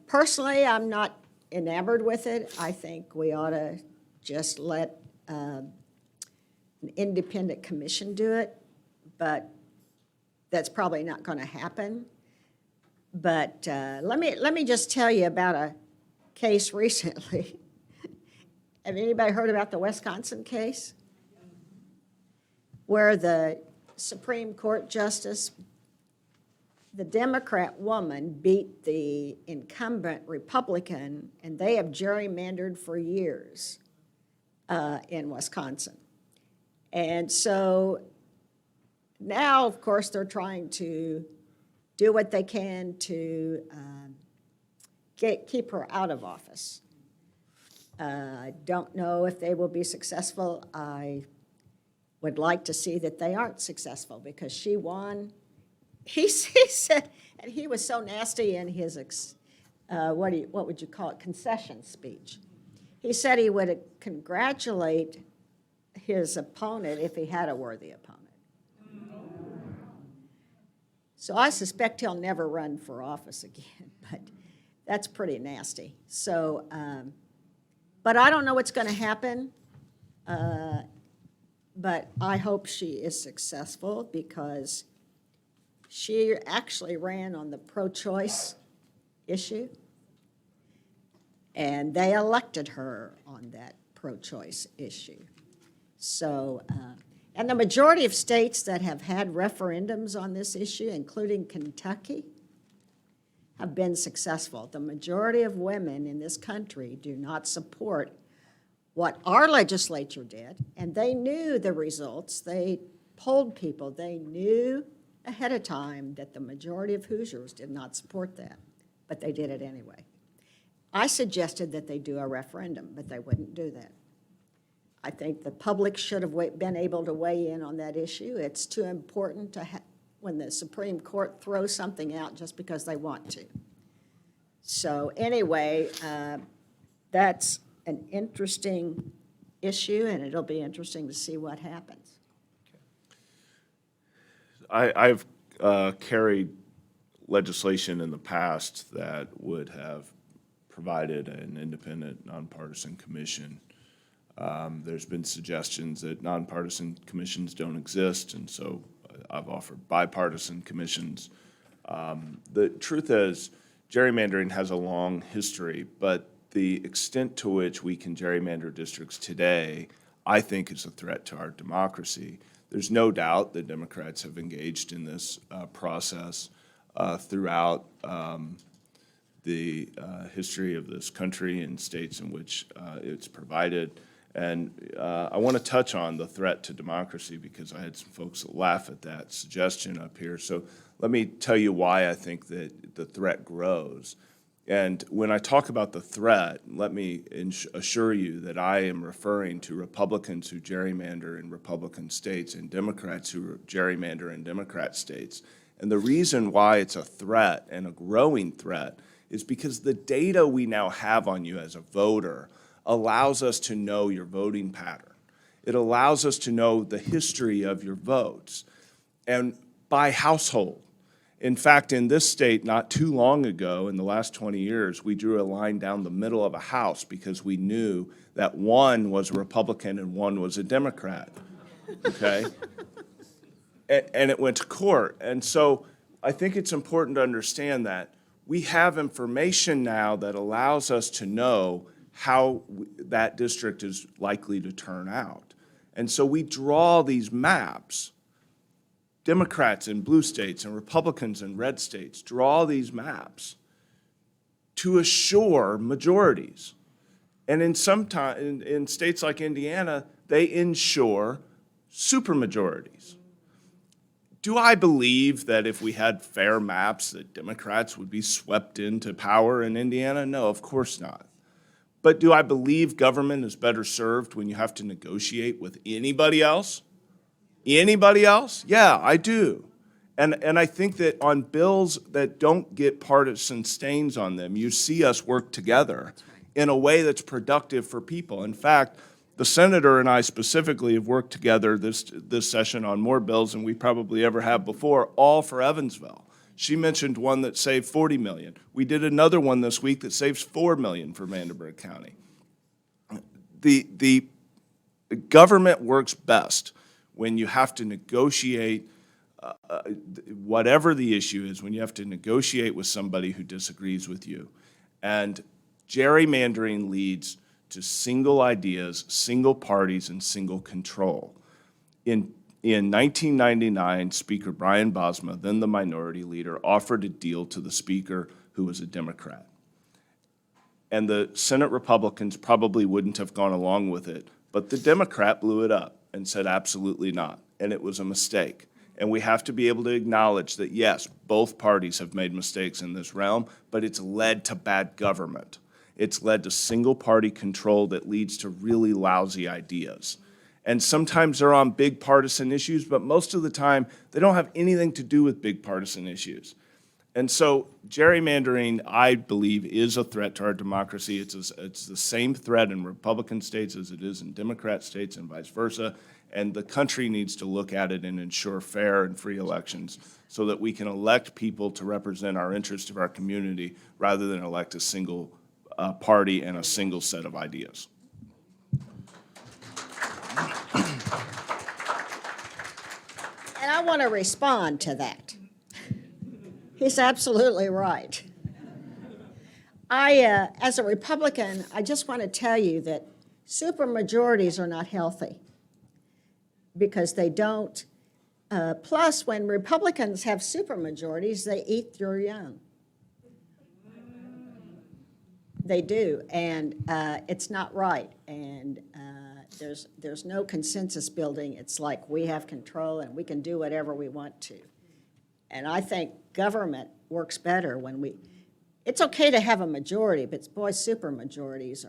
Personally, I'm not enamored with it. I think we ought to just let an independent commission do it, but that's probably not going to happen. But let me just tell you about a case recently. Have anybody heard about the Wisconsin case? Where the Supreme Court Justice, the Democrat woman beat the incumbent Republican, and they have gerrymandered for years in Wisconsin. And so now, of course, they're trying to do what they can to keep her out of office. I don't know if they will be successful. I would like to see that they aren't successful because she won. He said, and he was so nasty in his, what would you call it, concession speech. He said he would congratulate his opponent if he had a worthy opponent. So I suspect he'll never run for office again, but that's pretty nasty. So, but I don't know what's going to happen, but I hope she is successful because she actually ran on the pro-choice issue, and they elected her on that pro-choice issue. So, and the majority of states that have had referendums on this issue, including Kentucky, have been successful. The majority of women in this country do not support what our legislature did, and they knew the results. They polled people. They knew ahead of time that the majority of Hoosiers did not support that, but they did it anyway. I suggested that they do a referendum, but they wouldn't do that. I think the public should have been able to weigh in on that issue. It's too important to when the Supreme Court throws something out just because they want to. So anyway, that's an interesting issue, and it'll be interesting to see what happens. I've carried legislation in the past that would have provided an independent, nonpartisan commission. There's been suggestions that nonpartisan commissions don't exist, and so I've offered bipartisan commissions. The truth is, gerrymandering has a long history, but the extent to which we can gerrymander districts today, I think, is a threat to our democracy. There's no doubt that Democrats have engaged in this process throughout the history of this country and states in which it's provided. And I want to touch on the threat to democracy because I had some folks that laugh at that suggestion up here. So let me tell you why I think that the threat grows. And when I talk about the threat, let me assure you that I am referring to Republicans who gerrymander in Republican states and Democrats who gerrymander in Democrat states. And the reason why it's a threat and a growing threat is because the data we now have on you as a voter allows us to know your voting pattern. It allows us to know the history of your votes, and by household. In fact, in this state, not too long ago, in the last 20 years, we drew a line down the middle of a house because we knew that one was a Republican and one was a Democrat, okay? And it went to court. And so I think it's important to understand that we have information now that allows us to know how that district is likely to turn out. And so we draw these maps. Democrats in blue states and Republicans in red states draw these maps to assure majorities. And in states like Indiana, they ensure supermajorities. Do I believe that if we had fair maps that Democrats would be swept into power in Indiana? No, of course not. But do I believe government is better served when you have to negotiate with anybody else? Anybody else? Yeah, I do. And I think that on bills that don't get partisan stains on them, you see us work together in a way that's productive for people. In fact, the senator and I specifically have worked together this session on more bills than we probably ever have before, all for Evansville. She mentioned one that saved $40 million. We did another one this week that saves $4 million for Vanderburgh County. The government works best when you have to negotiate, whatever the issue is, when you have to negotiate with somebody who disagrees with you. And gerrymandering leads to single ideas, single parties, and single control. In 1999, Speaker Brian Bosma, then the minority leader, offered a deal to the Speaker who was a Democrat. And the Senate Republicans probably wouldn't have gone along with it, but the Democrat blew it up and said absolutely not, and it was a mistake. And we have to be able to acknowledge that, yes, both parties have made mistakes in this realm, but it's led to bad government. It's led to single-party control that leads to really lousy ideas. And sometimes they're on big partisan issues, but most of the time, they don't have anything to do with big partisan issues. And so gerrymandering, I believe, is a threat to our democracy. It's the same threat in Republican states as it is in Democrat states and vice versa. And the country needs to look at it and ensure fair and free elections so that we can elect people to represent our interests of our community rather than elect a single party and a single set of ideas. And I want to respond to that. He's absolutely right. As a Republican, I just want to tell you that supermajorities are not healthy because they don't. Plus, when Republicans have supermajorities, they eat your young. They do, and it's not right. And there's no consensus building. It's like we have control and we can do whatever we want to. And I think government works better when it's okay to have a majority, but boy, supermajorities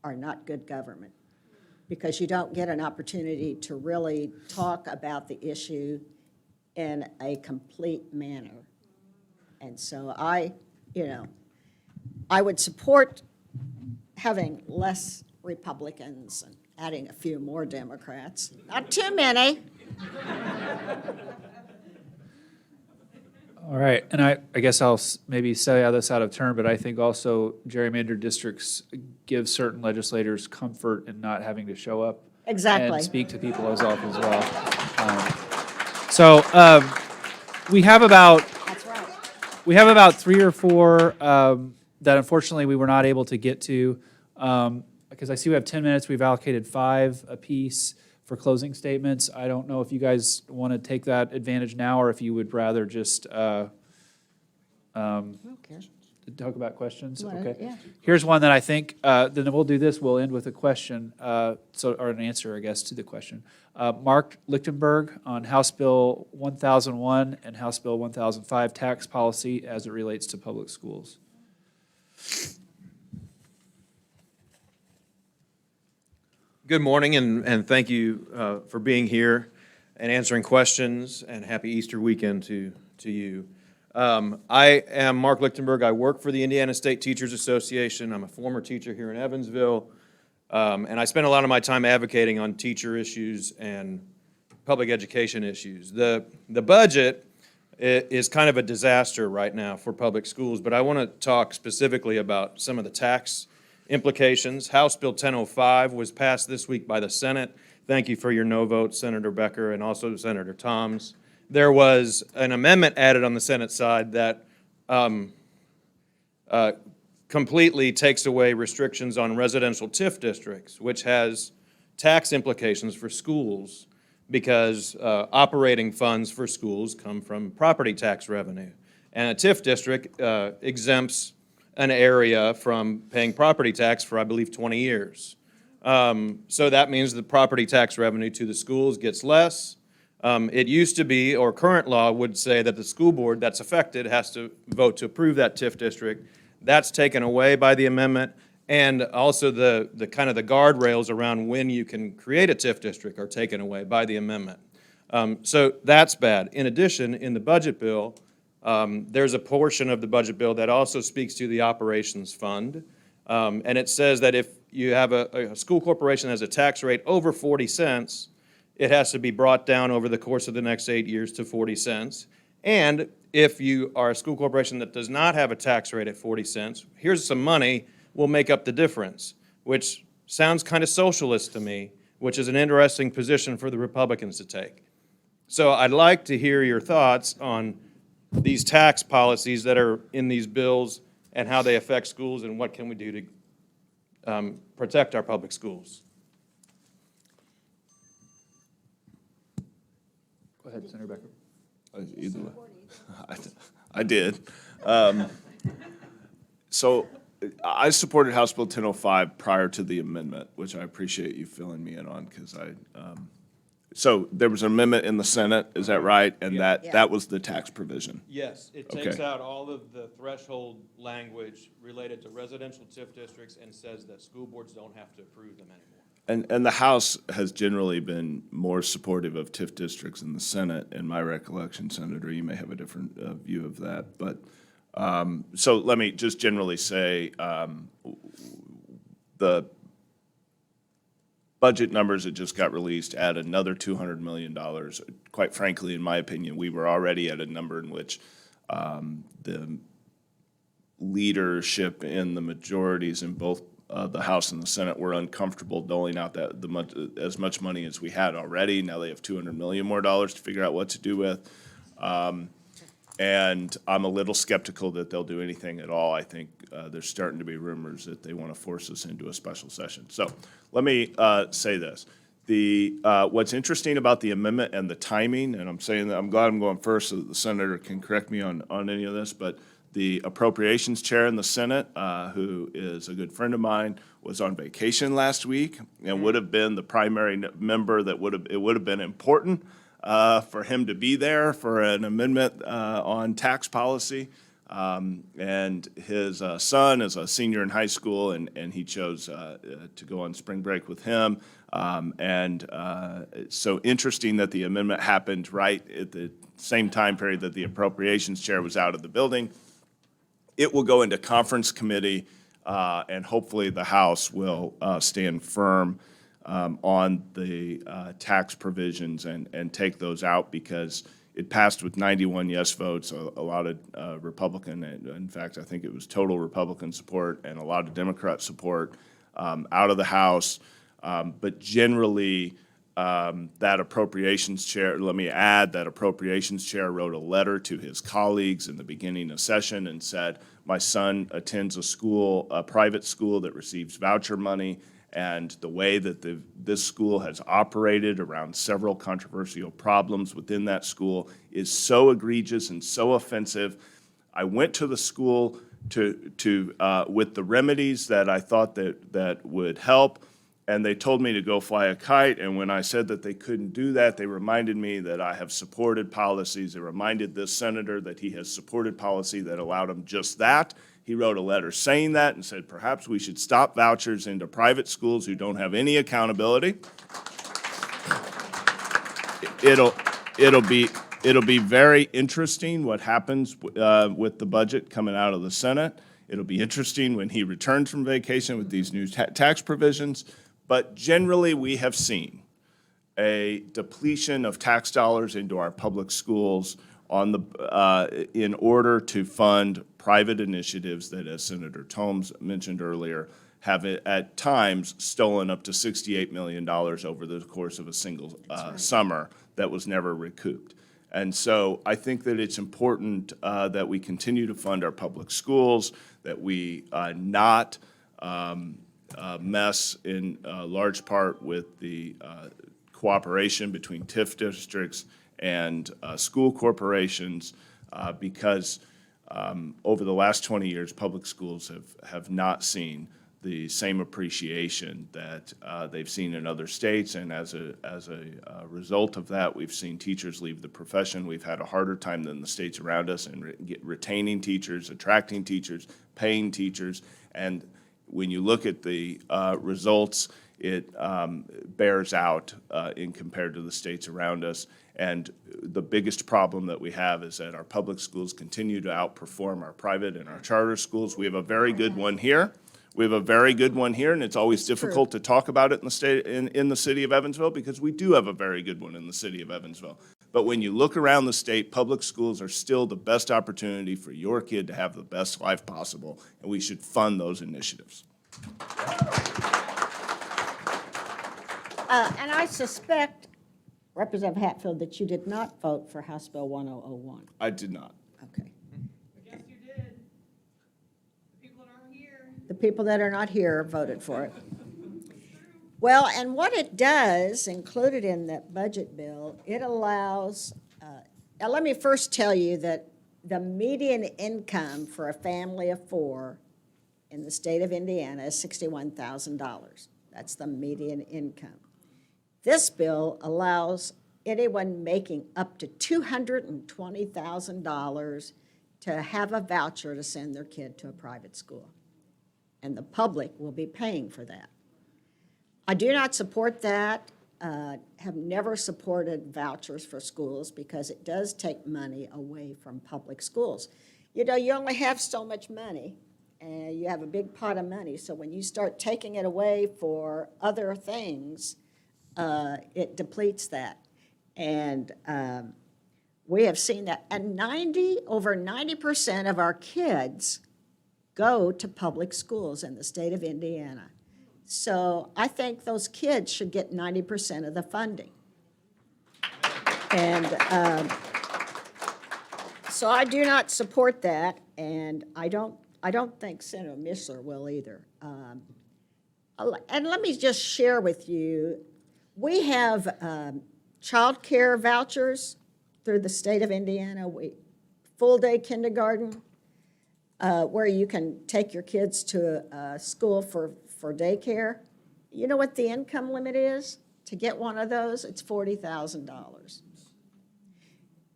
are not good government because you don't get an opportunity to really talk about the issue in a complete manner. And so I would support having less Republicans and adding a few more Democrats. Not too many. All right, and I guess I'll maybe say this out of turn, but I think also gerrymandered districts give certain legislators comfort in not having to show up Exactly. and speak to people as often as well. We have about That's right. we have about 3 or 4 that unfortunately we were not able to get to because I see we have 10 minutes. We've allocated 5 apiece for closing statements. I don't know if you guys want to take that advantage now or if you would rather just talk about questions. Okay. Yeah. Here's one that I think, then we'll do this, we'll end with a question, or an answer, I guess, to the question. Mark Lichtenberg on House Bill 1001 and House Bill 1005 tax policy as it relates to public schools. Good morning, and thank you for being here and answering questions, and happy Easter weekend to you. I am Mark Lichtenberg. I work for the Indiana State Teachers Association. I'm a former teacher here in Evansville. And I spend a lot of my time advocating on teacher issues and public education issues. The budget is kind of a disaster right now for public schools, but I want to talk specifically about some of the tax implications. House Bill 1005 was passed this week by the Senate. Thank you for your no vote, Senator Becker, and also Senator Tomes. There was an amendment added on the Senate side that completely takes away restrictions on residential TIF districts, which has tax implications for schools because operating funds for schools come from property tax revenue. And a TIF district exempts an area from paying property tax for, I believe, 20 years. So that means the property tax revenue to the schools gets less. It used to be, or current law would say that the school board that's affected has to vote to approve that TIF district. That's taken away by the amendment. And also the kind of the guardrails around when you can create a TIF district are taken away by the amendment. So that's bad. In addition, in the budget bill, there's a portion of the budget bill that also speaks to the operations fund. And it says that if you have a school corporation that has a tax rate over 40 cents, it has to be brought down over the course of the next 8 years to 40 cents. And if you are a school corporation that does not have a tax rate at 40 cents, here's some money, we'll make up the difference, which sounds kind of socialist to me, which is an interesting position for the Republicans to take. So I'd like to hear your thoughts on these tax policies that are in these bills and how they affect schools and what can we do to protect our public schools. Go ahead, Senator Becker. Either way. I did. So I supported House Bill 1005 prior to the amendment, which I appreciate you filling me in on because so there was an amendment in the Senate, is that right? And that was the tax provision. Yes, it takes out all of the threshold language related to residential TIF districts and says that school boards don't have to approve them anymore. And the House has generally been more supportive of TIF districts than the Senate, in my recollection, Senator. You may have a different view of that. But so let me just generally say the budget numbers that just got released add another $200 million. Quite frankly, in my opinion, we were already at a number in which the leadership in the majorities in both the House and the Senate were uncomfortable doling out as much money as we had already. Now they have $200 million more to figure out what to do with. And I'm a little skeptical that they'll do anything at all. I think there's starting to be rumors that they want to force us into a special session. So let me say this. What's interesting about the amendment and the timing, and I'm saying that I'm glad I'm going first so that the senator can correct me on any of this, but the appropriations chair in the Senate, who is a good friend of mine, was on vacation last week and would have been the primary member that it would have been important for him to be there for an amendment on tax policy. And his son is a senior in high school, and he chose to go on spring break with him. It's so interesting that the amendment happened right at the same time period that the appropriations chair was out of the building. It will go into conference committee, and hopefully the House will stand firm on the tax provisions and take those out because it passed with 91 yes votes, a lot of Republican, in fact, I think it was total Republican support and a lot of Democrat support out of the House. But generally, that appropriations chair, let me add, that appropriations chair wrote a letter to his colleagues in the beginning of session and said, my son attends a private school that receives voucher money, and the way that this school has operated around several controversial problems within that school is so egregious and so offensive. I went to the school with the remedies that I thought that would help, and they told me to go fly a kite, and when I said that they couldn't do that, they reminded me that I have supported policies. They reminded this senator that he has supported policy that allowed him just that. He wrote a letter saying that and said perhaps we should stop vouchers into private schools who don't have any accountability. It'll be It'll be very interesting what happens with the budget coming out of the Senate. It'll be interesting when he returns from vacation with these new tax provisions. But generally, we have seen a depletion of tax dollars into our public schools in order to fund private initiatives that, as Senator Tomes mentioned earlier, have at times stolen up to $68 million over the course of a single summer that was never recouped. And so I think that it's important that we continue to fund our public schools, that we not mess in large part with the cooperation between TIF districts and school corporations, because over the last 20 years, public schools have not seen the same appreciation that they've seen in other states, and as a result of that, we've seen teachers leave the profession. We've had a harder time than the states around us in retaining teachers, attracting teachers, paying teachers, and when you look at the results, it bears out in compared to the states around us. And the biggest problem that we have is that our public schools continue to outperform our private and our charter schools. We have a very good one here. We have a very good one here, and it's always difficult to talk about it in the state, in the city of Evansville, because we do have a very good one in the city of Evansville. But when you look around the state, public schools are still the best opportunity for your kid to have the best life possible, and we should fund those initiatives. And I suspect, Representative Hatfield, that you did not vote for House Bill 1001. I did not. Okay. Yes, you did. The people that aren't here. The people that are not here voted for it. Well, and what it does, included in that budget bill, it allows, now let me first tell you that the median income for a family of four in the state of Indiana is $61,000. That's the median income. This bill allows anyone making up to $220,000 to have a voucher to send their kid to a private school. And the public will be paying for that. I do not support that, have never supported vouchers for schools because it does take money away from public schools. You know, you only have so much money, and you have a big pot of money, so when you start taking it away for other things, it depletes that. And we have seen that. And over 90% of our kids go to public schools in the state of Indiana. So I think those kids should get 90% of the funding. And so I do not support that, and I don't think Senator Mishler will either. And let me just share with you, we have child care vouchers through the state of Indiana, full-day kindergarten, where you can take your kids to a school for daycare. You know what the income limit is to get one of those? It's $40,000.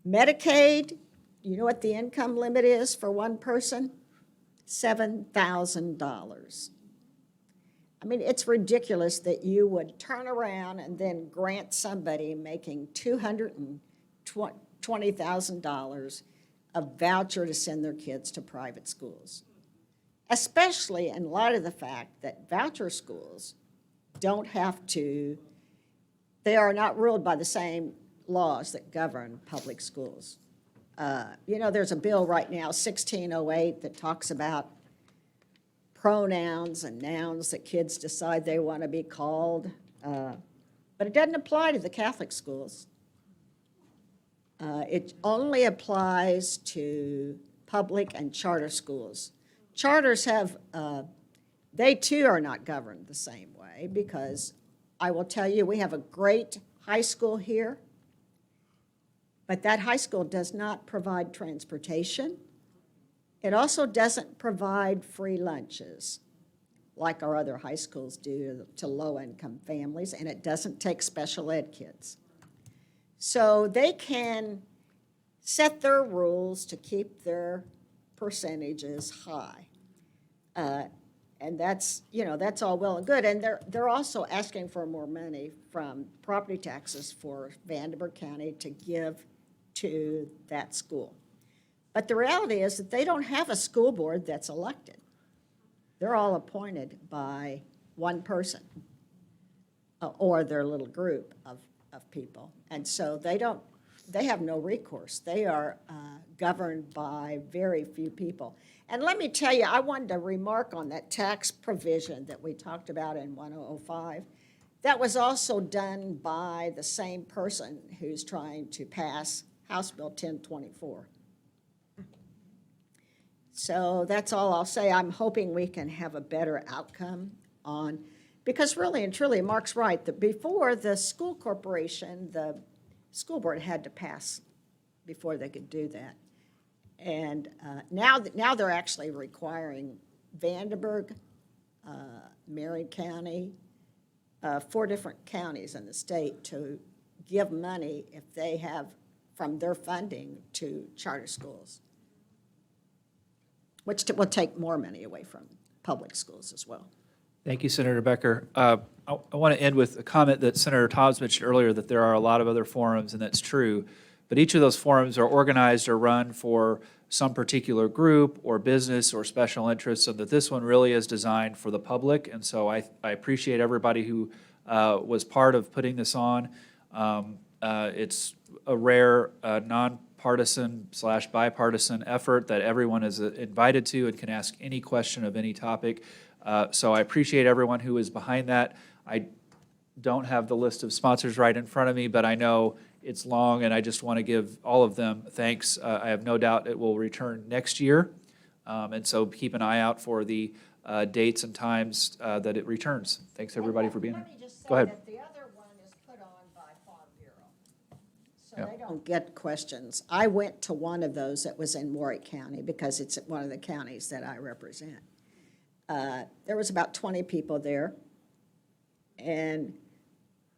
Medicaid, you know what the income limit is for one person? $7,000. I mean, it's ridiculous that you would turn around and then grant somebody making $220,000 a voucher to send their kids to private schools, especially in light of the fact that voucher schools don't have to, they are not ruled by the same laws that govern public schools. You know, there's a bill right now, 1608, that talks about pronouns and nouns that kids decide they want to be called, but it doesn't apply to the Catholic schools. It only applies to public and charter schools. Charters have, they too are not governed the same way, because I will tell you, we have a great high school here, but that high school does not provide transportation. It also doesn't provide free lunches like our other high schools do to low-income families, and it doesn't take special ed kids. So they can set their rules to keep their percentages high. And that's, you know, that's all well and good. And they're also asking for more money from property taxes for Vanderbilt County to give to that school. But the reality is that they don't have a school board that's elected. They're all appointed by one person or their little group of people. And so they have no recourse. They are governed by very few people. And let me tell you, I wanted to remark on that tax provision that we talked about in 1005. That was also done by the same person who's trying to pass House Bill 1024. So that's all I'll say. I'm hoping we can have a better outcome on, because really and truly, Mark's right, that before the school corporation, the school board had to pass before they could do that. And now they're actually requiring Vandenberg, Marion County, 4 different counties in the state to give money if they have from their funding to charter schools, which will take more money away from public schools as well. Thank you, Senator Becker. I want to end with a comment that Senator Tomes mentioned earlier, that there are a lot of other forums, and that's true. But each of those forums are organized or run for some particular group or business or special interest, so that this one really is designed for the public. And so I appreciate everybody who was part of putting this on. It's a rare nonpartisan / bipartisan effort that everyone is invited to and can ask any question of any topic. So I appreciate everyone who is behind that. I don't have the list of sponsors right in front of me, but I know it's long, and I just want to give all of them thanks. I have no doubt it will return next year, and so keep an eye out for the dates and times that it returns. Thanks, everybody, for being here. Let me just say Go ahead. that the other one is put on by Farm Bureau, so they don't get questions. I went to one of those that was in Warwick County because it's one of the counties that I represent. There was about 20 people there, and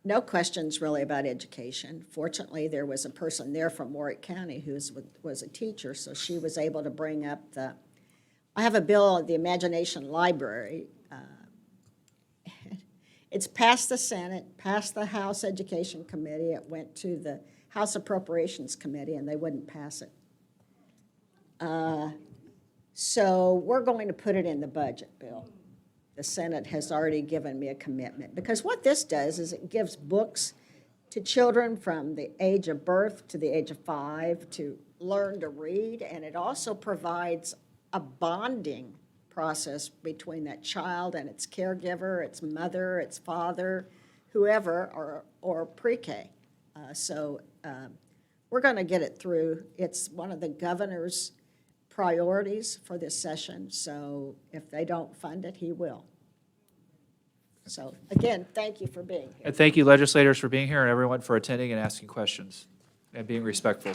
no questions really about education. Fortunately, there was a person there from Warwick County who was a teacher, so she was able to bring up I have a bill, the Imagination Library. It's passed the Senate, passed the House Education Committee. It went to the House Appropriations Committee, and they wouldn't pass it. So we're going to put it in the budget bill. The Senate has already given me a commitment, because what this does is it gives books to children from the age of birth to the age of 5 to learn to read, and it also provides a bonding process between that child and its caregiver, its mother, its father, whoever, or pre-K. So we're going to get it through. It's one of the governor's priorities for this session, so if they don't fund it, he will. So again, thank you for being here. And thank you, legislators, for being here, and everyone for attending and asking questions and being respectful.